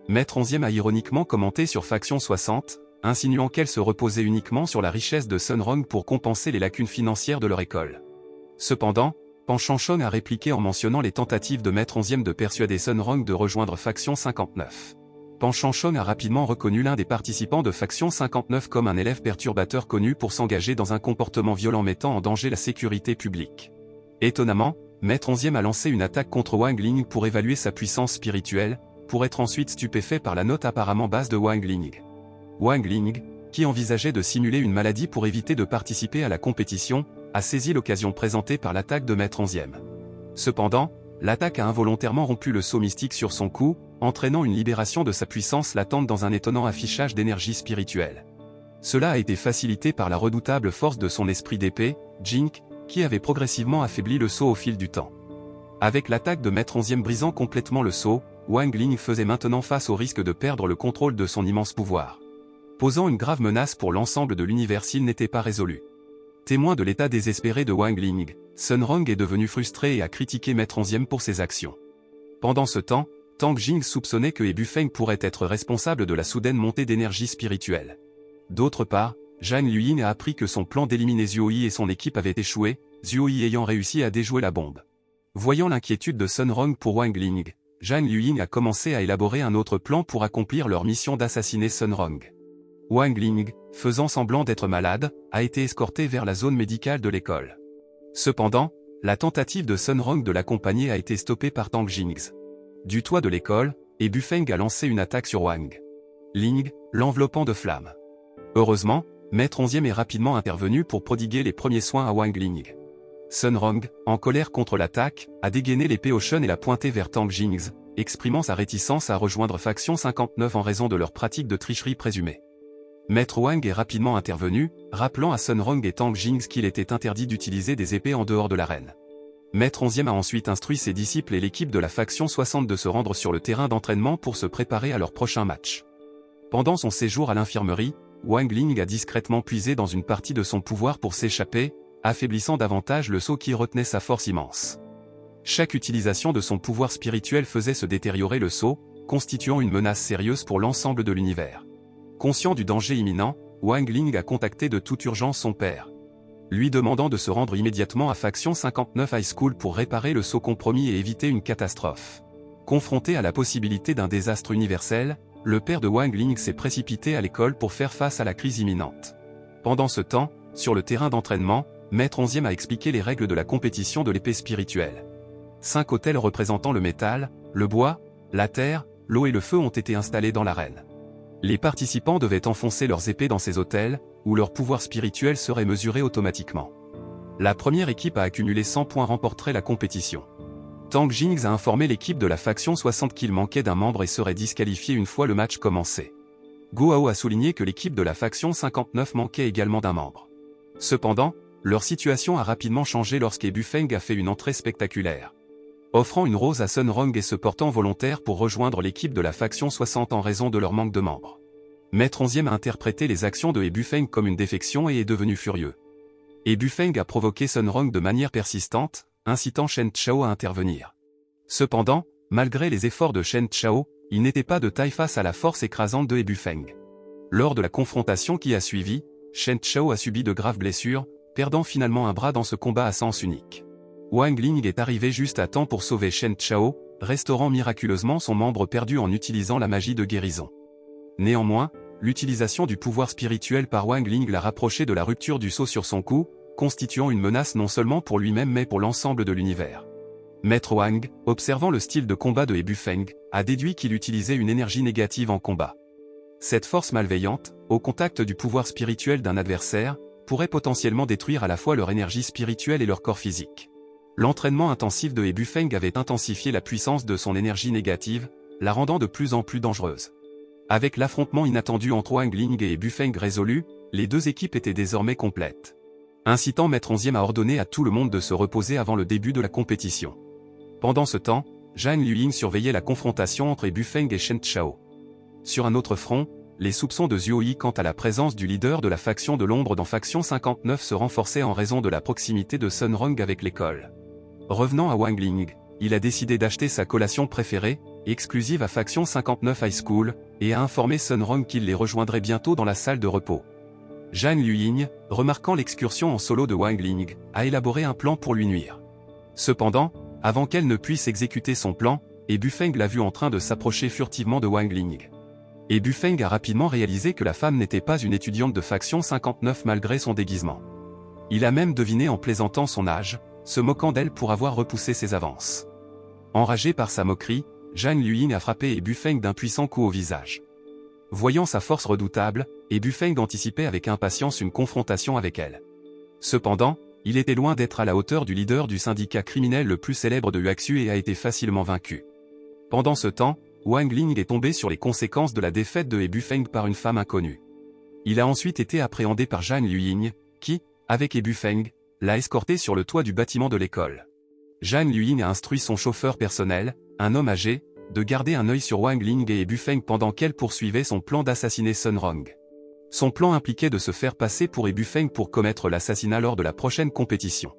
Maître 11e a ironiquement commenté sur Faction 60, insinuant qu'elle se reposait uniquement sur la richesse de Sun Rong pour compenser les lacunes financières de leur école. Cependant, Pan Shanshon a répliqué en mentionnant les tentatives de Maître 11e de persuader Sun Rong de rejoindre Faction 59. Pan Shanshon a rapidement reconnu l'un des participants de Faction 59 comme un élève perturbateur connu pour s'engager dans un comportement violent mettant en danger la sécurité publique. Étonnamment, Maître 11e a lancé une attaque contre Wang Ling pour évaluer sa puissance spirituelle, pour être ensuite stupéfait par la note apparemment basse de Wang Ling. Wang Ling, qui envisageait de simuler une maladie pour éviter de participer à la compétition, a saisi l'occasion présentée par l'attaque de Maître 11e. Cependant, l'attaque a involontairement rompu le sceau mystique sur son cou, entraînant une libération de sa puissance latente dans un étonnant affichage d'énergie spirituelle. Cela a été facilité par la redoutable force de son esprit d'épée, Jink, qui avait progressivement affaibli le sceau au fil du temps. Avec l'attaque de Maître 11e brisant complètement le sceau, Wang Ling faisait maintenant face au risque de perdre le contrôle de son immense pouvoir, posant une grave menace pour l'ensemble de l'univers s'il n'était pas résolu. Témoin de l'état désespéré de Wang Ling, Sun Rong est devenu frustré et a critiqué Maître 11e pour ses actions. Pendant ce temps, Tang Jing soupçonnait que He Bufeng pourrait être responsable de la soudaine montée d'énergie spirituelle. D'autre part, Zhang Luying a appris que son plan d'éliminer Zhuo Yi et son équipe avait échoué, Zhuo Yi ayant réussi à déjouer la bombe. Voyant l'inquiétude de Sun Rong pour Wang Ling, Zhang Luying a commencé à élaborer un autre plan pour accomplir leur mission d'assassiner Sun Rong. Wang Ling, faisant semblant d'être malade, a été escorté vers la zone médicale de l'école. Cependant, la tentative de Sun Rong de l'accompagner a été stoppée par Tang Jing. Du toit de l'école, He Bufeng a lancé une attaque sur Wang Ling, l'enveloppant de flammes. Heureusement, Maître 11e est rapidement intervenu pour prodiguer les premiers soins à Wang Ling. Sun Rong, en colère contre l'attaque, a dégainé l'épée Ocean et l'a pointée vers Tang Jing, exprimant sa réticence à rejoindre Faction 59 en raison de leur pratique de tricherie présumée. Maître Wang est rapidement intervenu, rappelant à Sun Rong et Tang Jing qu'il était interdit d'utiliser des épées en dehors de l'arène. Maître 11e a ensuite instruit ses disciples et l'équipe de la Faction 60 de se rendre sur le terrain d'entraînement pour se préparer à leur prochain match. Pendant son séjour à l'infirmerie, Wang Ling a discrètement puisé dans une partie de son pouvoir pour s'échapper, affaiblissant davantage le sceau qui retenait sa force immense. Chaque utilisation de son pouvoir spirituel faisait se détériorer le sceau, constituant une menace sérieuse pour l'ensemble de l'univers. Conscient du danger imminent, Wang Ling a contacté de toute urgence son père, lui demandant de se rendre immédiatement à Faction 59 High School pour réparer le sceau compromis et éviter une catastrophe. Confronté à la possibilité d'un désastre universel, le père de Wang Ling s'est précipité à l'école pour faire face à la crise imminente. Pendant ce temps, sur le terrain d'entraînement, Maître 11e a expliqué les règles de la compétition de l'épée spirituelle. 5 autels représentant le métal, le bois, la terre, l'eau et le feu ont été installés dans l'arène. Les participants devaient enfoncer leurs épées dans ces autels, où leur pouvoir spirituel serait mesuré automatiquement. La première équipe à accumuler 100 points remporterait la compétition. Tang Jingz a informé l'équipe de la faction 60 qu'il manquait d'un membre et serait disqualifié une fois le match commencé. Go Hao a souligné que l'équipe de la faction 59 manquait également d'un membre. Cependant, leur situation a rapidement changé lorsque Bufeng a fait une entrée spectaculaire. Offrant une rose à Sun Rong et se portant volontaire pour rejoindre l'équipe de la faction 60 en raison de leur manque de membres. Maître 11e a interprété les actions de Bufeng comme une défection et est devenu furieux. Bufeng a provoqué Sun Rong de manière persistante, incitant Shen Chao à intervenir. Cependant, malgré les efforts de Shen Chao, il n'était pas de taille face à la force écrasante de Bufeng. Lors de la confrontation qui a suivi, Shen Chao a subi de graves blessures, perdant finalement un bras dans ce combat à sens unique. Wang Ling est arrivé juste à temps pour sauver Shen Chao, restaurant miraculeusement son membre perdu en utilisant la magie de guérison. Néanmoins, l'utilisation du pouvoir spirituel par Wang Ling l'a rapproché de la rupture du sceau sur son cou, constituant une menace non seulement pour lui-même mais pour l'ensemble de l'univers. Maître Wang, observant le style de combat de Bufeng, a déduit qu'il utilisait une énergie négative en combat. Cette force malveillante, au contact du pouvoir spirituel d'un adversaire, pourrait potentiellement détruire à la fois leur énergie spirituelle et leur corps physique. L'entraînement intensif de Bufeng avait intensifié la puissance de son énergie négative, la rendant de plus en plus dangereuse. Avec l'affrontement inattendu entre Wang Ling et Bufeng résolu, les deux équipes étaient désormais complètes. Incitant Maître 11e à ordonner à tout le monde de se reposer avant le début de la compétition. Pendant ce temps, Zhang Luying surveillait la confrontation entre Bufeng et Shen Chao. Sur un autre front, les soupçons de Zhuo Yi quant à la présence du leader de la faction de l'ombre dans faction 59 se renforçaient en raison de la proximité de Sun Rong avec l'école. Revenant à Wang Ling, il a décidé d'acheter sa collation préférée, exclusive à faction 59 High School, et a informé Sun Rong qu'il les rejoindrait bientôt dans la salle de repos. Zhang Luying, remarquant l'excursion en solo de Wang Ling, a élaboré un plan pour lui nuire. Cependant, avant qu'elle ne puisse exécuter son plan, Bufeng l'a vu en train de s'approcher furtivement de Wang Ling. Bufeng a rapidement réalisé que la femme n'était pas une étudiante de faction 59 malgré son déguisement. Il a même deviné en plaisantant son âge, se moquant d'elle pour avoir repoussé ses avances. Enragé par sa moquerie, Zhang Luying a frappé Bufeng d'un puissant coup au visage. Voyant sa force redoutable, Bufeng anticipait avec impatience une confrontation avec elle. Cependant, il était loin d'être à la hauteur du leader du syndicat criminel le plus célèbre de Huaxu et a été facilement vaincu. Pendant ce temps, Wang Ling est tombé sur les conséquences de la défaite de Bufeng par une femme inconnue. Il a ensuite été appréhendé par Zhang Luying, qui, avec Bufeng, l'a escorté sur le toit du bâtiment de l'école. Zhang Luying a instruit son chauffeur personnel, un homme âgé, de garder un œil sur Wang Ling et Bufeng pendant qu'elle poursuivait son plan d'assassiner Sun Rong. Son plan impliquait de se faire passer pour Bufeng pour commettre l'assassinat lors de la prochaine compétition.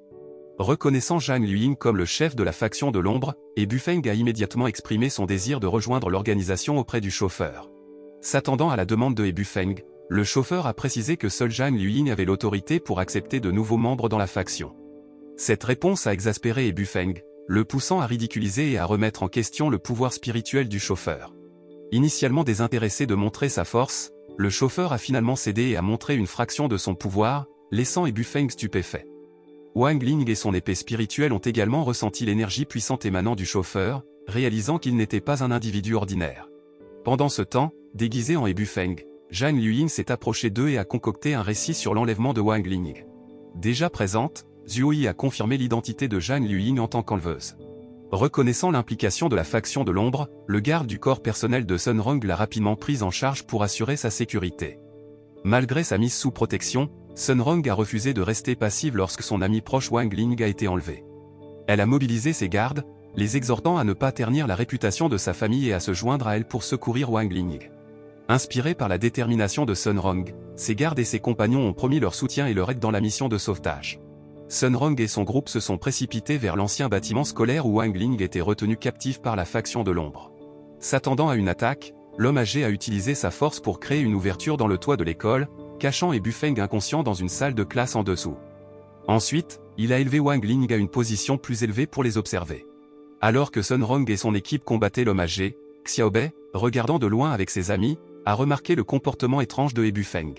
Reconnaissant Zhang Luying comme le chef de la faction de l'ombre, Bufeng a immédiatement exprimé son désir de rejoindre l'organisation auprès du chauffeur. S'attendant à la demande de Bufeng, le chauffeur a précisé que seul Zhang Luying avait l'autorité pour accepter de nouveaux membres dans la faction. Cette réponse a exaspéré Bufeng, le poussant à ridiculiser et à remettre en question le pouvoir spirituel du chauffeur. Initialement désintéressé de montrer sa force, le chauffeur a finalement cédé et a montré une fraction de son pouvoir, laissant Bufeng stupéfait. Wang Ling et son épée spirituelle ont également ressenti l'énergie puissante émanant du chauffeur, réalisant qu'il n'était pas un individu ordinaire. Pendant ce temps, déguisé en Bufeng, Zhang Luying s'est approché d'eux et a concocté un récit sur l'enlèvement de Wang Ling. Déjà présente, Zhuo Yi a confirmé l'identité de Zhang Luying en tant qu'enleveuse. Reconnaissant l'implication de la faction de l'ombre, le garde du corps personnel de Sun Rong l'a rapidement prise en charge pour assurer sa sécurité. Malgré sa mise sous protection, Sun Rong a refusé de rester passive lorsque son ami proche Wang Ling a été enlevé. Elle a mobilisé ses gardes, les exhortant à ne pas ternir la réputation de sa famille et à se joindre à elle pour secourir Wang Ling. Inspiré par la détermination de Sun Rong, ses gardes et ses compagnons ont promis leur soutien et leur aide dans la mission de sauvetage. Sun Rong et son groupe se sont précipités vers l'ancien bâtiment scolaire où Wang Ling était retenu captif par la faction de l'ombre. S'attendant à une attaque, l'homme âgé a utilisé sa force pour créer une ouverture dans le toit de l'école, cachant Bufeng inconscient dans une salle de classe en dessous. Ensuite, il a élevé Wang Ling à une position plus élevée pour les observer. Alors que Sun Rong et son équipe combattaient l'homme âgé, Xiaobei, regardant de loin avec ses amis, a remarqué le comportement étrange de Bufeng.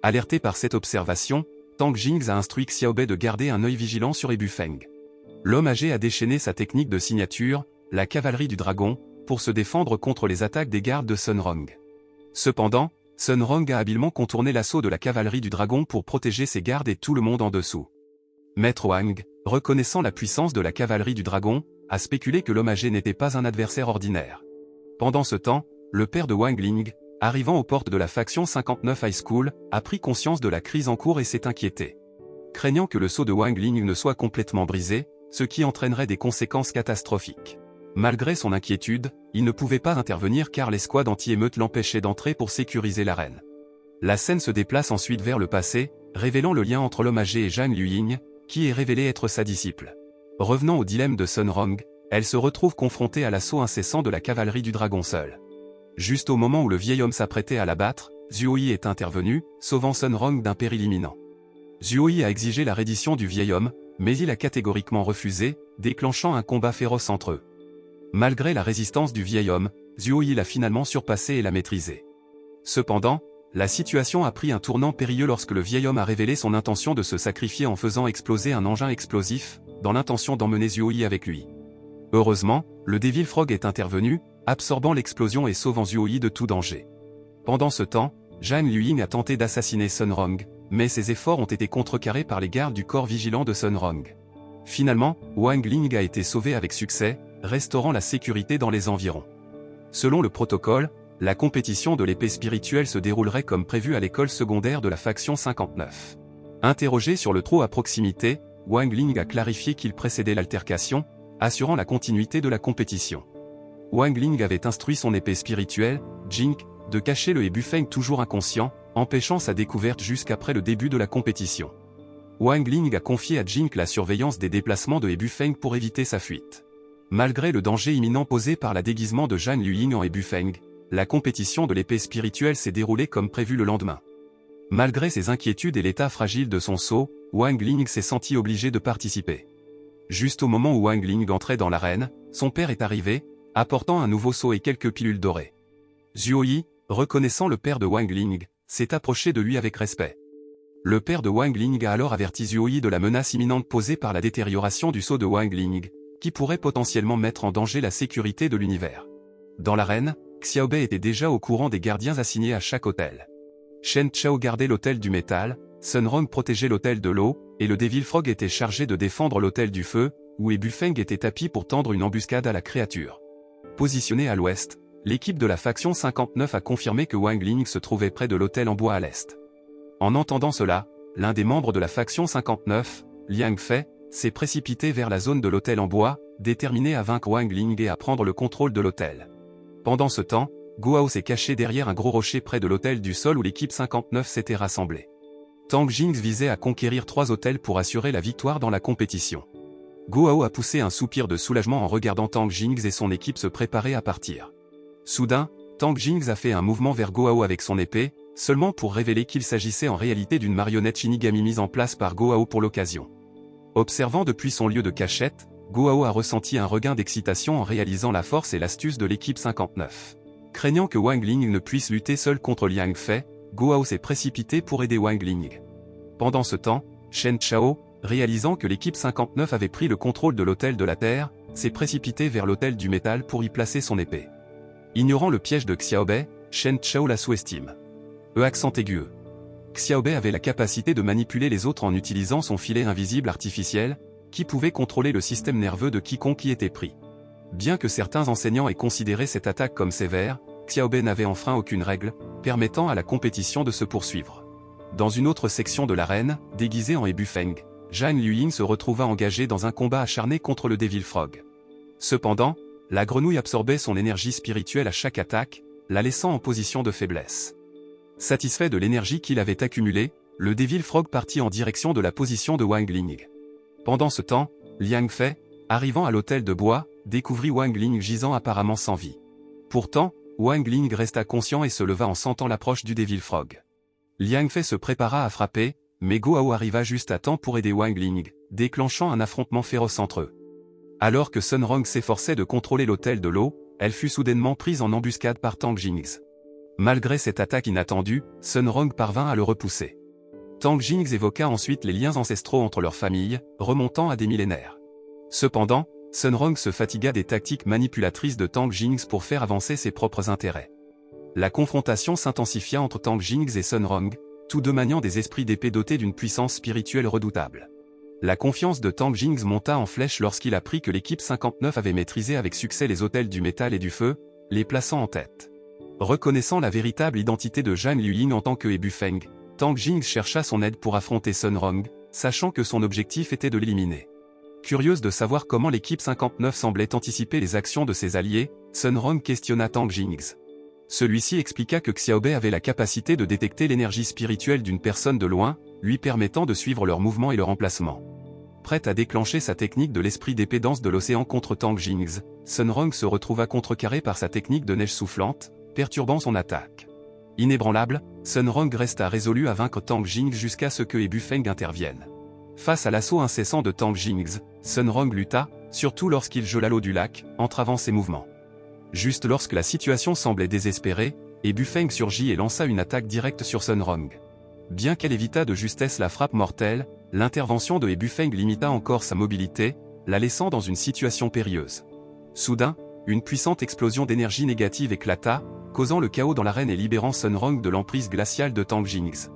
Alerté par cette observation, Tang Jingzi a instruit Xiaobei de garder un œil vigilant sur Ebu Feng. L'homme âgé a déchaîné sa technique de signature, la cavalerie du dragon, pour se défendre contre les attaques des gardes de Sun Rong. Cependant, Sun Rong a habilement contourné l'assaut de la cavalerie du dragon pour protéger ses gardes et tout le monde en dessous. Maître Wang, reconnaissant la puissance de la cavalerie du dragon, a spéculé que l'homme âgé n'était pas un adversaire ordinaire. Pendant ce temps, le père de Wang Ling, arrivant aux portes de la faction 59 High School, a pris conscience de la crise en cours et s'est inquiété. Craignant que le sceau de Wang Ling ne soit complètement brisé, ce qui entraînerait des conséquences catastrophiques. Malgré son inquiétude, il ne pouvait pas intervenir car l'escouade anti-émeute l'empêchait d'entrer pour sécuriser l'arène. La scène se déplace ensuite vers le passé, révélant le lien entre l'homme âgé et Zhang Luying, qui est révélé être sa disciple. Revenant au dilemme de Sun Rong, elle se retrouve confrontée à l'assaut incessant de la cavalerie du dragon seul. Juste au moment où le vieil homme s'apprêtait à l'abattre, Zhuoyi est intervenu, sauvant Sun Rong d'un péril imminent. Zhuoyi a exigé la reddition du vieil homme, mais il a catégoriquement refusé, déclenchant un combat féroce entre eux. Malgré la résistance du vieil homme, Zhuoyi l'a finalement surpassé et l'a maîtrisé. Cependant, la situation a pris un tournant périlleux lorsque le vieil homme a révélé son intention de se sacrifier en faisant exploser un engin explosif, dans l'intention d'emmener Zhuoyi avec lui. Heureusement, le Devil Frog est intervenu, absorbant l'explosion et sauvant Zhuoyi de tout danger. Pendant ce temps, Zhang Luying a tenté d'assassiner Sun Rong, mais ses efforts ont été contrecarrés par les gardes du corps vigilant de Sun Rong. Finalement, Wang Ling a été sauvé avec succès, restaurant la sécurité dans les environs. Selon le protocole, la compétition de l'épée spirituelle se déroulerait comme prévu à l'école secondaire de la faction 59. Interrogé sur le trot à proximité, Wang Ling a clarifié qu'il précédait l'altercation, assurant la continuité de la compétition. Wang Ling avait instruit son épée spirituelle, Jink, de cacher le Ebu Feng toujours inconscient, empêchant sa découverte jusqu'après le début de la compétition. Wang Ling a confié à Jink la surveillance des déplacements de Ebu Feng pour éviter sa fuite. Malgré le danger imminent posé par la déguisement de Zhang Luying en Ebu Feng, la compétition de l'épée spirituelle s'est déroulée comme prévu le lendemain. Malgré ses inquiétudes et l'état fragile de son sceau, Wang Ling s'est senti obligé de participer. Juste au moment où Wang Ling entrait dans l'arène, son père est arrivé, apportant un nouveau sceau et quelques pilules dorées. Zhuoyi, reconnaissant le père de Wang Ling, s'est approché de lui avec respect. Le père de Wang Ling a alors averti Zhuoyi de la menace imminente posée par la détérioration du sceau de Wang Ling, qui pourrait potentiellement mettre en danger la sécurité de l'univers. Dans l'arène, Xiaobei était déjà au courant des gardiens assignés à chaque hôtel. Shen Chao gardait l'hôtel du métal, Sun Rong protégeait l'hôtel de l'eau, et le Devil Frog était chargé de défendre l'hôtel du feu, où Ebu Feng était tapis pour tendre une embuscade à la créature. Positionnée à l'ouest, l'équipe de la faction 59 a confirmé que Wang Ling se trouvait près de l'hôtel en bois à l'est. En entendant cela, l'un des membres de la faction 59, Liang Fei, s'est précipité vers la zone de l'hôtel en bois, déterminé à vaincre Wang Ling et à prendre le contrôle de l'hôtel. Pendant ce temps, Guo s'est caché derrière un gros rocher près de l'hôtel du sol où l'équipe 59 s'était rassemblée. Tang Jingzi visait à conquérir 3 hôtels pour assurer la victoire dans la compétition. Guo a poussé un soupir de soulagement en regardant Tang Jingzi et son équipe se préparer à partir. Soudain, Tang Jingzi a fait un mouvement vers Guo avec son épée, seulement pour révéler qu'il s'agissait en réalité d'une marionnette Shinigami mise en place par Guo pour l'occasion. Observant depuis son lieu de cachette, Guo a ressenti un regain d'excitation en réalisant la force et l'astuce de l'équipe 59. Craignant que Wang Ling ne puisse lutter seul contre Liang Fei, Guo s'est précipité pour aider Wang Ling. Pendant ce temps, Shen Chao, réalisant que l'équipe 59 avait pris le contrôle de l'hôtel de la Terre, s'est précipité vers l'hôtel du métal pour y placer son épée. Ignorant le piège de Xiaobei, Shen Chao la sous-estime. Accent aigu. Xiaobei avait la capacité de manipuler les autres en utilisant son filet invisible artificiel, qui pouvait contrôler le système nerveux de quiconque y était pris. Bien que certains enseignants aient considéré cette attaque comme sévère, Xiaobei n'avait enfreint aucune règle, permettant à la compétition de se poursuivre. Dans une autre section de l'arène, déguisée en Ebu Feng, Zhang Luying se retrouva engagé dans un combat acharné contre le Devil Frog. Cependant, la grenouille absorbait son énergie spirituelle à chaque attaque, la laissant en position de faiblesse. Satisfait de l'énergie qu'il avait accumulée, le Devil Frog partit en direction de la position de Wang Ling. Pendant ce temps, Liang Fei, arrivant à l'hôtel de bois, découvrit Wang Ling gisant apparemment sans vie. Pourtant, Wang Ling resta conscient et se leva en sentant l'approche du Devil Frog. Liang Fei se prépara à frapper, mais Guo arriva juste à temps pour aider Wang Ling, déclenchant un affrontement féroce entre eux. Alors que Sun Rong s'efforçait de contrôler l'hôtel de l'eau, elle fut soudainement prise en embuscade par Tang Jingzi. Malgré cette attaque inattendue, Sun Rong parvint à le repousser. Tang Jingz évoqua ensuite les liens ancestraux entre leurs familles, remontant à des millénaires. Cependant, Sun Rong se fatigua des tactiques manipulatrices de Tang Jingz pour faire avancer ses propres intérêts. La confrontation s'intensifia entre Tang Jingz et Sun Rong, tous deux maniant des esprits d'épée dotés d'une puissance spirituelle redoutable. La confiance de Tang Jingz monta en flèche lorsqu'il apprit que l'équipe 59 avait maîtrisé avec succès les hôtels du métal et du feu, les plaçant en tête. Reconnaissant la véritable identité de Zhang Luying en tant que He Bufeng, Tang Jingz chercha son aide pour affronter Sun Rong, sachant que son objectif était de l'éliminer. Curieuse de savoir comment l'équipe 59 semblait anticiper les actions de ses alliés, Sun Rong questionna Tang Jingz. Celui-ci expliqua que Xiaobei avait la capacité de détecter l'énergie spirituelle d'une personne de loin, lui permettant de suivre leurs mouvements et leur emplacement. Prête à déclencher sa technique de l'esprit d'épée dense de l'océan contre Tang Jingz, Sun Rong se retrouva contrecarré par sa technique de neige soufflante, perturbant son attaque. Inébranlable, Sun Rong resta résolu à vaincre Tang Jingz jusqu'à ce que He Bufeng intervienne. Face à l'assaut incessant de Tang Jingz, Sun Rong lutta, surtout lorsqu'il gela l'eau du lac, entravant ses mouvements. Juste lorsque la situation semblait désespérée, He Bufeng surgit et lança une attaque directe sur Sun Rong. Bien qu'elle évita de justesse la frappe mortelle, l'intervention de He Bufeng limita encore sa mobilité, la laissant dans une situation périlleuse. Soudain, une puissante explosion d'énergie négative éclata, causant le chaos dans l'arène et libérant Sun Rong de l'emprise glaciale de Tang Jingz.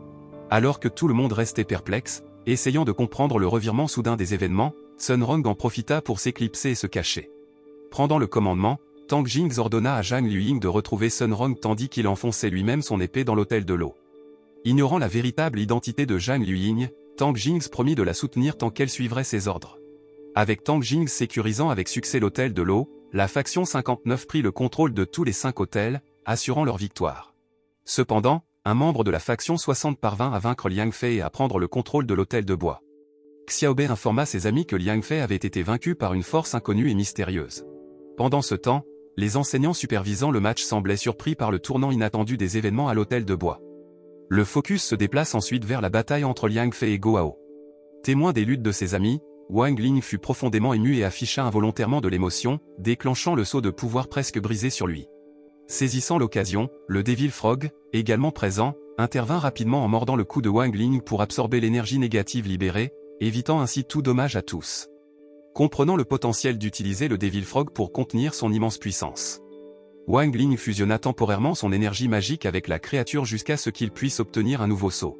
Alors que tout le monde restait perplexe, essayant de comprendre le revirement soudain des événements, Sun Rong en profita pour s'éclipser et se cacher. Prenant le commandement, Tang Jingz ordonna à Zhang Luying de retrouver Sun Rong tandis qu'il enfonçait lui-même son épée dans l'hôtel de l'eau. Ignorant la véritable identité de Zhang Luying, Tang Jingz promit de la soutenir tant qu'elle suivrait ses ordres. Avec Tang Jingz sécurisant avec succès l'hôtel de l'eau, la faction 59 prit le contrôle de tous les 5 hôtels, assurant leur victoire. Cependant, un membre de la faction 60 parvint à vaincre Liang Fei et à prendre le contrôle de l'hôtel de bois. Xiaobei informa ses amis que Liang Fei avait été vaincu par une force inconnue et mystérieuse. Pendant ce temps, les enseignants supervisant le match semblaient surpris par le tournant inattendu des événements à l'hôtel de bois. Le focus se déplace ensuite vers la bataille entre Liang Fei et Goao. Témoin des luttes de ses amis, Wang Ling fut profondément ému et afficha involontairement de l'émotion, déclenchant le saut de pouvoir presque brisé sur lui. Saisissant l'occasion, le Devil Frog, également présent, intervint rapidement en mordant le cou de Wang Ling pour absorber l'énergie négative libérée, évitant ainsi tout dommage à tous. Comprenant le potentiel d'utiliser le Devil Frog pour contenir son immense puissance, Wang Ling fusionna temporairement son énergie magique avec la créature jusqu'à ce qu'il puisse obtenir un nouveau saut.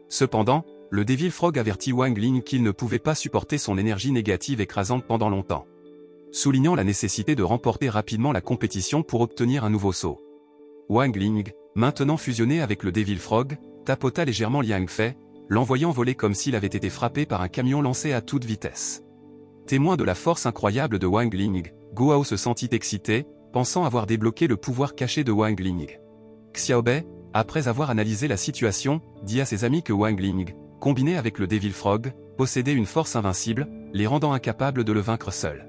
Cependant, le Devil Frog avertit Wang Ling qu'il ne pouvait pas supporter son énergie négative écrasante pendant longtemps, soulignant la nécessité de remporter rapidement la compétition pour obtenir un nouveau saut. Wang Ling, maintenant fusionné avec le Devil Frog, tapota légèrement Liang Fei, l'envoyant voler comme s'il avait été frappé par un camion lancé à toute vitesse. Témoin de la force incroyable de Wang Ling, Goao se sentit excité, pensant avoir débloqué le pouvoir caché de Wang Ling. Xiaobei, après avoir analysé la situation, dit à ses amis que Wang Ling, combiné avec le Devil Frog, possédait une force invincible, les rendant incapables de le vaincre seul.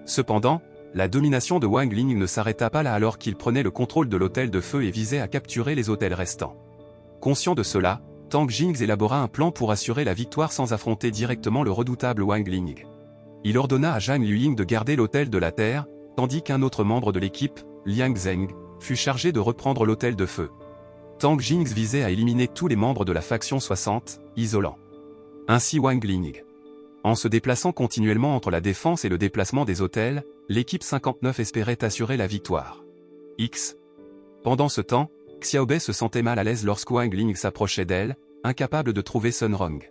Cependant, la domination de Wang Ling ne s'arrêta pas là alors qu'il prenait le contrôle de l'hôtel de feu et visait à capturer les hôtels restants. Conscient de cela, Tang Jingz élabora un plan pour assurer la victoire sans affronter directement le redoutable Wang Ling. Il ordonna à Zhang Luying de garder l'hôtel de la Terre, tandis qu'un autre membre de l'équipe, Liang Zheng, fut chargé de reprendre l'hôtel de feu. Tang Jingz visait à éliminer tous les membres de la faction 60, isolant ainsi Wang Ling. En se déplaçant continuellement entre la défense et le déplacement des hôtels, l'équipe 59 espérait assurer la victoire. Pendant ce temps, Xiaobei se sentait mal à l'aise lorsque Wang Ling s'approchait d'elle, incapable de trouver Sun Rong.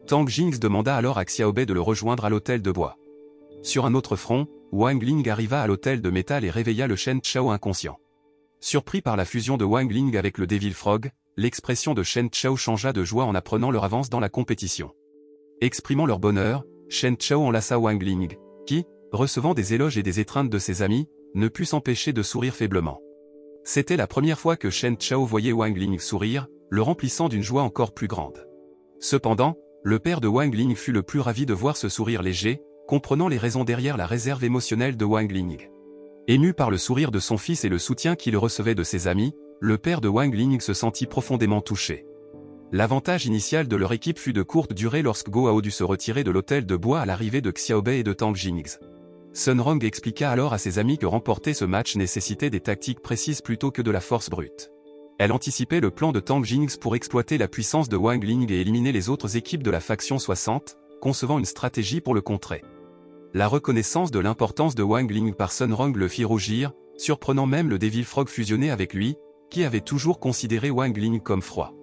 Tang Jingz demanda alors à Xiaobei de le rejoindre à l'hôtel de bois. Sur un autre front, Wang Ling arriva à l'hôtel de métal et réveilla le Shen Chao inconscient. Surpris par la fusion de Wang Ling avec le Devil Frog, l'expression de Shen Chao changea de joie en apprenant leur avance dans la compétition. Exprimant leur bonheur, Shen Chao enlaça Wang Ling, qui, recevant des éloges et des étreintes de ses amis, ne put s'empêcher de sourire faiblement. C'était la première fois que Shen Chao voyait Wang Ling sourire, le remplissant d'une joie encore plus grande. Cependant, le père de Wang Ling fut le plus ravi de voir ce sourire léger, comprenant les raisons derrière la réserve émotionnelle de Wang Ling. Ému par le sourire de son fils et le soutien qu'il recevait de ses amis, le père de Wang Ling se sentit profondément touché. L'avantage initial de leur équipe fut de courte durée lorsque Goao dut se retirer de l'hôtel de bois à l'arrivée de Xiaobei et de Tang Jingz. Sun Rong expliqua alors à ses amis que remporter ce match nécessitait des tactiques précises plutôt que de la force brute. Elle anticipait le plan de Tang Jingzi pour exploiter la puissance de Wang Ling et éliminer les autres équipes de la faction 60, concevant une stratégie pour le contrer. La reconnaissance de l'importance de Wang Ling par Sun Rong le fit rougir, surprenant même le Devil Frog fusionné avec lui, qui avait toujours considéré Wang Ling comme froid.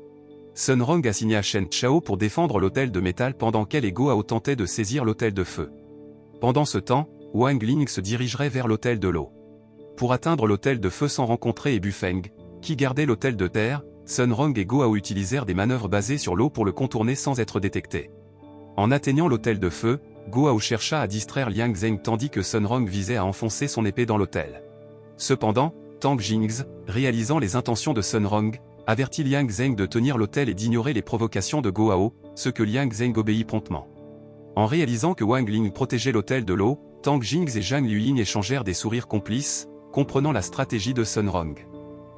Sun Rong assigna Shen Chao pour défendre l'hôtel de métal pendant qu'elle et Gohao tentaient de saisir l'hôtel de feu. Pendant ce temps, Wang Ling se dirigerait vers l'hôtel de l'eau. Pour atteindre l'hôtel de feu sans rencontrer Ebu Feng, qui gardait l'hôtel de terre, Sun Rong et Gohao utilisèrent des manœuvres basées sur l'eau pour le contourner sans être détectés. En atteignant l'hôtel de feu, Gohao chercha à distraire Liang Zheng tandis que Sun Rong visait à enfoncer son épée dans l'hôtel. Cependant, Tang Jingzi, réalisant les intentions de Sun Rong, avertit Liang Zheng de tenir l'hôtel et d'ignorer les provocations de Gohao, ce que Liang Zheng obéit promptement. En réalisant que Wang Ling protégeait l'hôtel de l'eau, Tang Jingzi et Zhang Luying échangèrent des sourires complices, comprenant la stratégie de Sun Rong.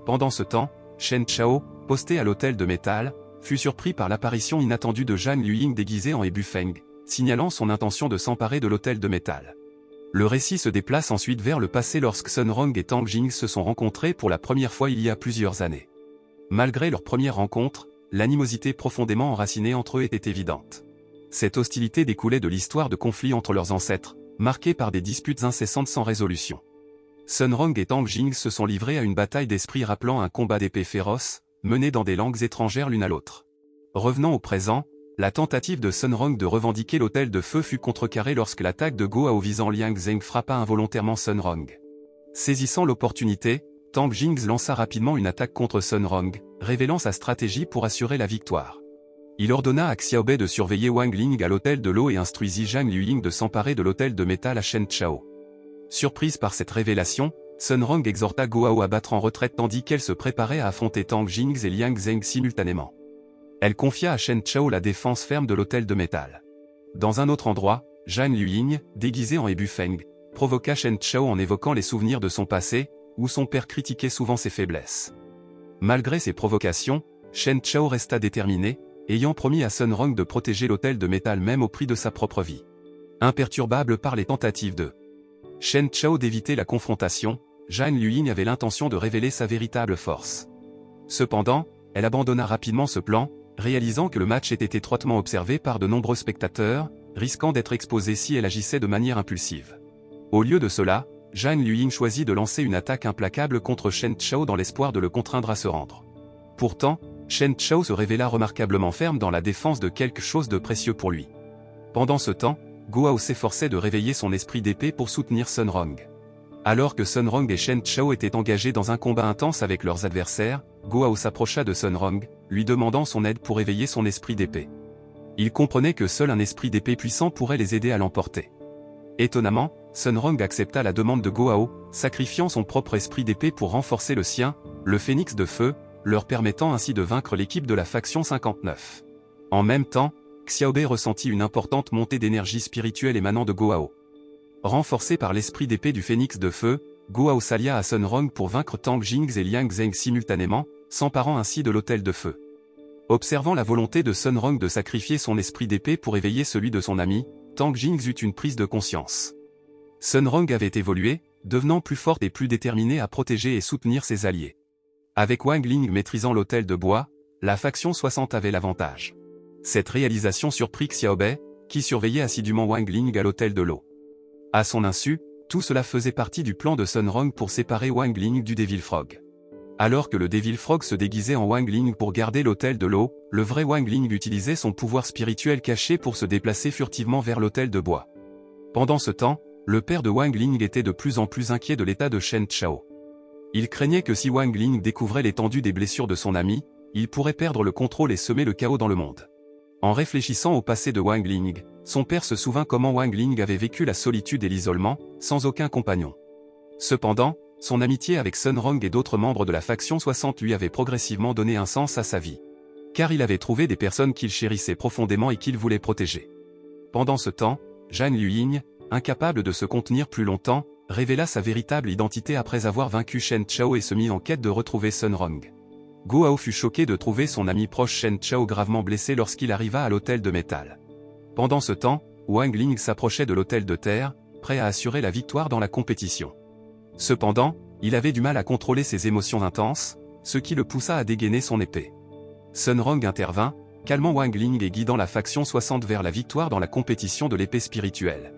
Pendant ce temps, Shen Chao, posté à l'hôtel de métal, fut surpris par l'apparition inattendue de Zhang Luying déguisé en Ebu Feng, signalant son intention de s'emparer de l'hôtel de métal. Le récit se déplace ensuite vers le passé lorsque Sun Rong et Tang Jingzi se sont rencontrés pour la première fois il y a plusieurs années. Malgré leur première rencontre, l'animosité profondément enracinée entre eux était évidente. Cette hostilité découlait de l'histoire de conflits entre leurs ancêtres, marquée par des disputes incessantes sans résolution. Sun Rong et Tang Jingzi se sont livrés à une bataille d'esprit rappelant un combat d'épée féroce, mené dans des langues étrangères l'une à l'autre. Revenant au présent, la tentative de Sun Rong de revendiquer l'hôtel de feu fut contrecarrée lorsque l'attaque de Gohao visant Liang Zheng frappa involontairement Sun Rong. Saisissant l'opportunité, Tang Jingzi lança rapidement une attaque contre Sun Rong, révélant sa stratégie pour assurer la victoire. Il ordonna à Xiaobei de surveiller Wang Ling à l'hôtel de l'eau et instruisit Zhang Luying de s'emparer de l'hôtel de métal à Shen Chao. Surprise par cette révélation, Sun Rong exhorta Gohao à battre en retraite tandis qu'elle se préparait à affronter Tang Jingzi et Liang Zheng simultanément. Elle confia à Shen Chao la défense ferme de l'hôtel de métal. Dans un autre endroit, Zhang Luying, déguisé en Ebu Feng, provoqua Shen Chao en évoquant les souvenirs de son passé, où son père critiquait souvent ses faiblesses. Malgré ces provocations, Shen Chao resta déterminé, ayant promis à Sun Rong de protéger l'hôtel de métal même au prix de sa propre vie. Imperturbable par les tentatives de Shen Chao d'éviter la confrontation, Zhang Luying avait l'intention de révéler sa véritable force. Cependant, elle abandonna rapidement ce plan, réalisant que le match était étroitement observé par de nombreux spectateurs, risquant d'être exposée si elle agissait de manière impulsive. Au lieu de cela, Zhang Luying choisit de lancer une attaque implacable contre Shen Chao dans l'espoir de le contraindre à se rendre. Pourtant, Shen Chao se révéla remarquablement ferme dans la défense de quelque chose de précieux pour lui. Pendant ce temps, Gohao s'efforçait de réveiller son esprit d'épée pour soutenir Sun Rong. Alors que Sun Rong et Shen Chao étaient engagés dans un combat intense avec leurs adversaires, Gohao s'approcha de Sun Rong, lui demandant son aide pour éveiller son esprit d'épée. Il comprenait que seul un esprit d'épée puissant pourrait les aider à l'emporter. Étonnamment, Sun Rong accepta la demande de Gohao, sacrifiant son propre esprit d'épée pour renforcer le sien, le phénix de feu, leur permettant ainsi de vaincre l'équipe de la faction 59. En même temps, Xiaobei ressentit une importante montée d'énergie spirituelle émanant de Gohao. Renforcé par l'esprit d'épée du phénix de feu, Gohao s'allia à Sun Rong pour vaincre Tang Jingzi et Liang Zheng simultanément, s'emparant ainsi de l'hôtel de feu. Observant la volonté de Sun Rong de sacrifier son esprit d'épée pour éveiller celui de son ami, Tang Jingzi eut une prise de conscience. Sun Rong avait évolué, devenant plus forte et plus déterminée à protéger et soutenir ses alliés. Avec Wang Ling maîtrisant l'hôtel de bois, la faction 60 avait l'avantage. Cette réalisation surprit Xiaobei, qui surveillait assidûment Wang Ling à l'hôtel de l'eau. À son insu, tout cela faisait partie du plan de Sun Rong pour séparer Wang Ling du Devil Frog. Alors que le Devil Frog se déguisait en Wang Ling pour garder l'hôtel de l'eau, le vrai Wang Ling utilisait son pouvoir spirituel caché pour se déplacer furtivement vers l'hôtel de bois. Pendant ce temps, le père de Wang Ling était de plus en plus inquiet de l'état de Shen Chao. Il craignait que si Wang Ling découvrait l'étendue des blessures de son ami, il pourrait perdre le contrôle et semer le chaos dans le monde. En réfléchissant au passé de Wang Ling, son père se souvint comment Wang Ling avait vécu la solitude et l'isolement, sans aucun compagnon. Cependant, son amitié avec Sun Rong et d'autres membres de la faction 60 lui avait progressivement donné un sens à sa vie. Car il avait trouvé des personnes qu'il chérissait profondément et qu'il voulait protéger. Pendant ce temps, Zhang Luying, incapable de se contenir plus longtemps, révéla sa véritable identité après avoir vaincu Shen Chao et se mit en quête de retrouver Sun Rong. Gohao fut choqué de trouver son ami proche Shen Chao gravement blessé lorsqu'il arriva à l'hôtel de métal. Pendant ce temps, Wang Ling s'approchait de l'hôtel de terre, prêt à assurer la victoire dans la compétition. Cependant, il avait du mal à contrôler ses émotions intenses, ce qui le poussa à dégainer son épée. Sun Rong intervint, calmant Wang Ling et guidant la faction 60 vers la victoire dans la compétition de l'épée spirituelle.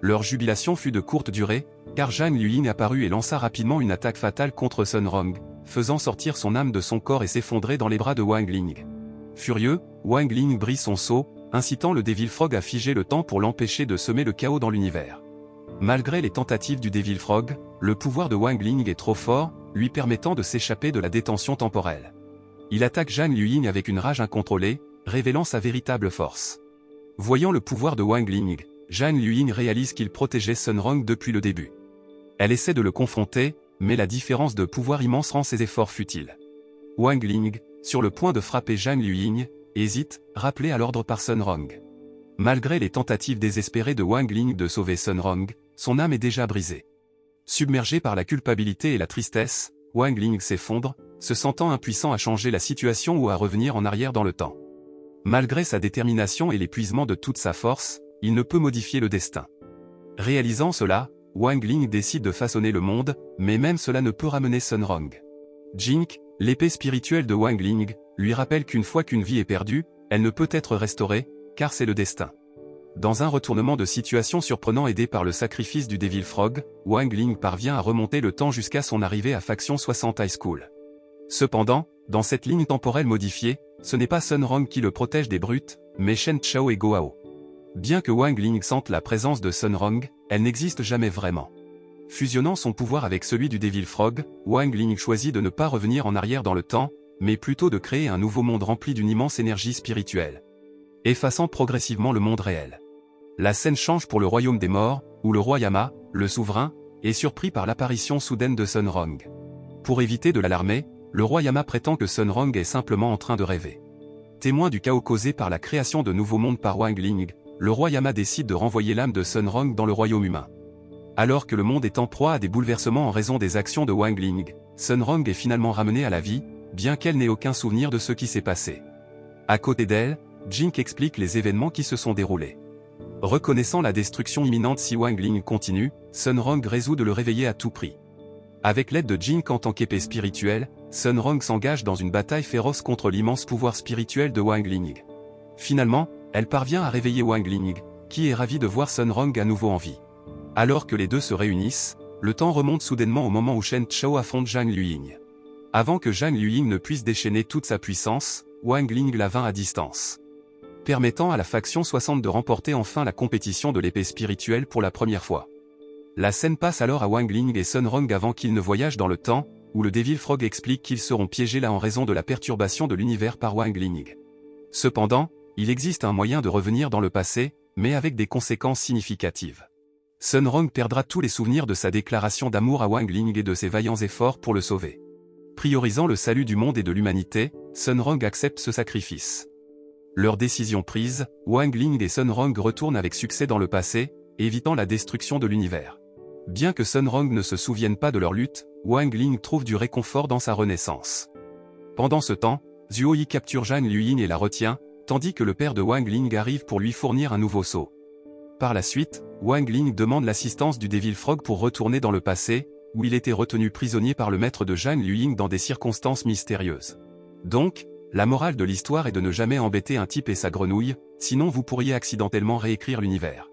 Leur jubilation fut de courte durée, car Zhang Liying apparut et lança rapidement une attaque fatale contre Sun Rong, faisant sortir son âme de son corps et s'effondrer dans les bras de Wang Ling. Furieux, Wang Ling brise son sceau, incitant le Devil Frog à figer le temps pour l'empêcher de semer le chaos dans l'univers. Malgré les tentatives du Devil Frog, le pouvoir de Wang Ling est trop fort, lui permettant de s'échapper de la détention temporelle. Il attaque Zhang Liying avec une rage incontrôlée, révélant sa véritable force. Voyant le pouvoir de Wang Ling, Zhang Liying réalise qu'il protégeait Sun Rong depuis le début. Elle essaie de le confronter, mais la différence de pouvoir immense rend ses efforts futiles. Wang Ling, sur le point de frapper Zhang Liying, hésite, rappelé à l'ordre par Sun Rong. Malgré les tentatives désespérées de Wang Ling de sauver Sun Rong, son âme est déjà brisée. Submergé par la culpabilité et la tristesse, Wang Ling s'effondre, se sentant impuissant à changer la situation ou à revenir en arrière dans le temps. Malgré sa détermination et l'épuisement de toute sa force, il ne peut modifier le destin. Réalisant cela, Wang Ling décide de façonner le monde, mais même cela ne peut ramener Sun Rong. Jink, l'épée spirituelle de Wang Ling, lui rappelle qu'une fois qu'une vie est perdue, elle ne peut être restaurée, car c'est le destin. Dans un retournement de situation surprenant aidé par le sacrifice du Devil Frog, Wang Ling parvient à remonter le temps jusqu'à son arrivée à Faction 60 High School. Cependant, dans cette ligne temporelle modifiée, ce n'est pas Sun Rong qui le protège des brutes, mais Shen Chao et Goao. Bien que Wang Ling sente la présence de Sun Rong, elle n'existe jamais vraiment. Fusionnant son pouvoir avec celui du Devil Frog, Wang Ling choisit de ne pas revenir en arrière dans le temps, mais plutôt de créer un nouveau monde rempli d'une immense énergie spirituelle, effaçant progressivement le monde réel. La scène change pour le royaume des morts, où le roi Yama, le souverain, est surpris par l'apparition soudaine de Sun Rong. Pour éviter de l'alarmer, le roi Yama prétend que Sun Rong est simplement en train de rêver. Témoin du chaos causé par la création de nouveaux mondes par Wang Ling, le roi Yama décide de renvoyer l'âme de Sun Rong dans le royaume humain. Alors que le monde est en proie à des bouleversements en raison des actions de Wang Ling, Sun Rong est finalement ramenée à la vie, bien qu'elle n'ait aucun souvenir de ce qui s'est passé. À côté d'elle, Jink explique les événements qui se sont déroulés. Reconnaissant la destruction imminente si Wang Ling continue, Sun Rong résout de le réveiller à tout prix. Avec l'aide de Jink en tant qu'épée spirituelle, Sun Rong s'engage dans une bataille féroce contre l'immense pouvoir spirituel de Wang Ling. Finalement, elle parvient à réveiller Wang Ling, qui est ravi de voir Sun Rong à nouveau en vie. Alors que les deux se réunissent, le temps remonte soudainement au moment où Shen Chao affronte Zhang Liying. Avant que Zhang Liying ne puisse déchaîner toute sa puissance, Wang Ling la vainc à distance, permettant à la faction 60 de remporter enfin la compétition de l'épée spirituelle pour la première fois. La scène passe alors à Wang Ling et Sun Rong avant qu'ils ne voyagent dans le temps, où le Devil Frog explique qu'ils seront piégés là en raison de la perturbation de l'univers par Wang Ling. Cependant, il existe un moyen de revenir dans le passé, mais avec des conséquences significatives. Sun Rong perdra tous les souvenirs de sa déclaration d'amour à Wang Ling et de ses vaillants efforts pour le sauver. Priorisant le salut du monde et de l'humanité, Sun Rong accepte ce sacrifice. Leur décision prise, Wang Ling et Sun Rong retournent avec succès dans le passé, évitant la destruction de l'univers. Bien que Sun Rong ne se souvienne pas de leur lutte, Wang Ling trouve du réconfort dans sa renaissance. Pendant ce temps, Zhuo Yi capture Zhang Liying et la retient, tandis que le père de Wang Ling arrive pour lui fournir un nouveau sceau. Par la suite, Wang Ling demande l'assistance du Devil Frog pour retourner dans le passé, où il était retenu prisonnier par le maître de Zhang Liying dans des circonstances mystérieuses. Donc, la morale de l'histoire est de ne jamais embêter un type et sa grenouille, sinon vous pourriez accidentellement réécrire l'univers.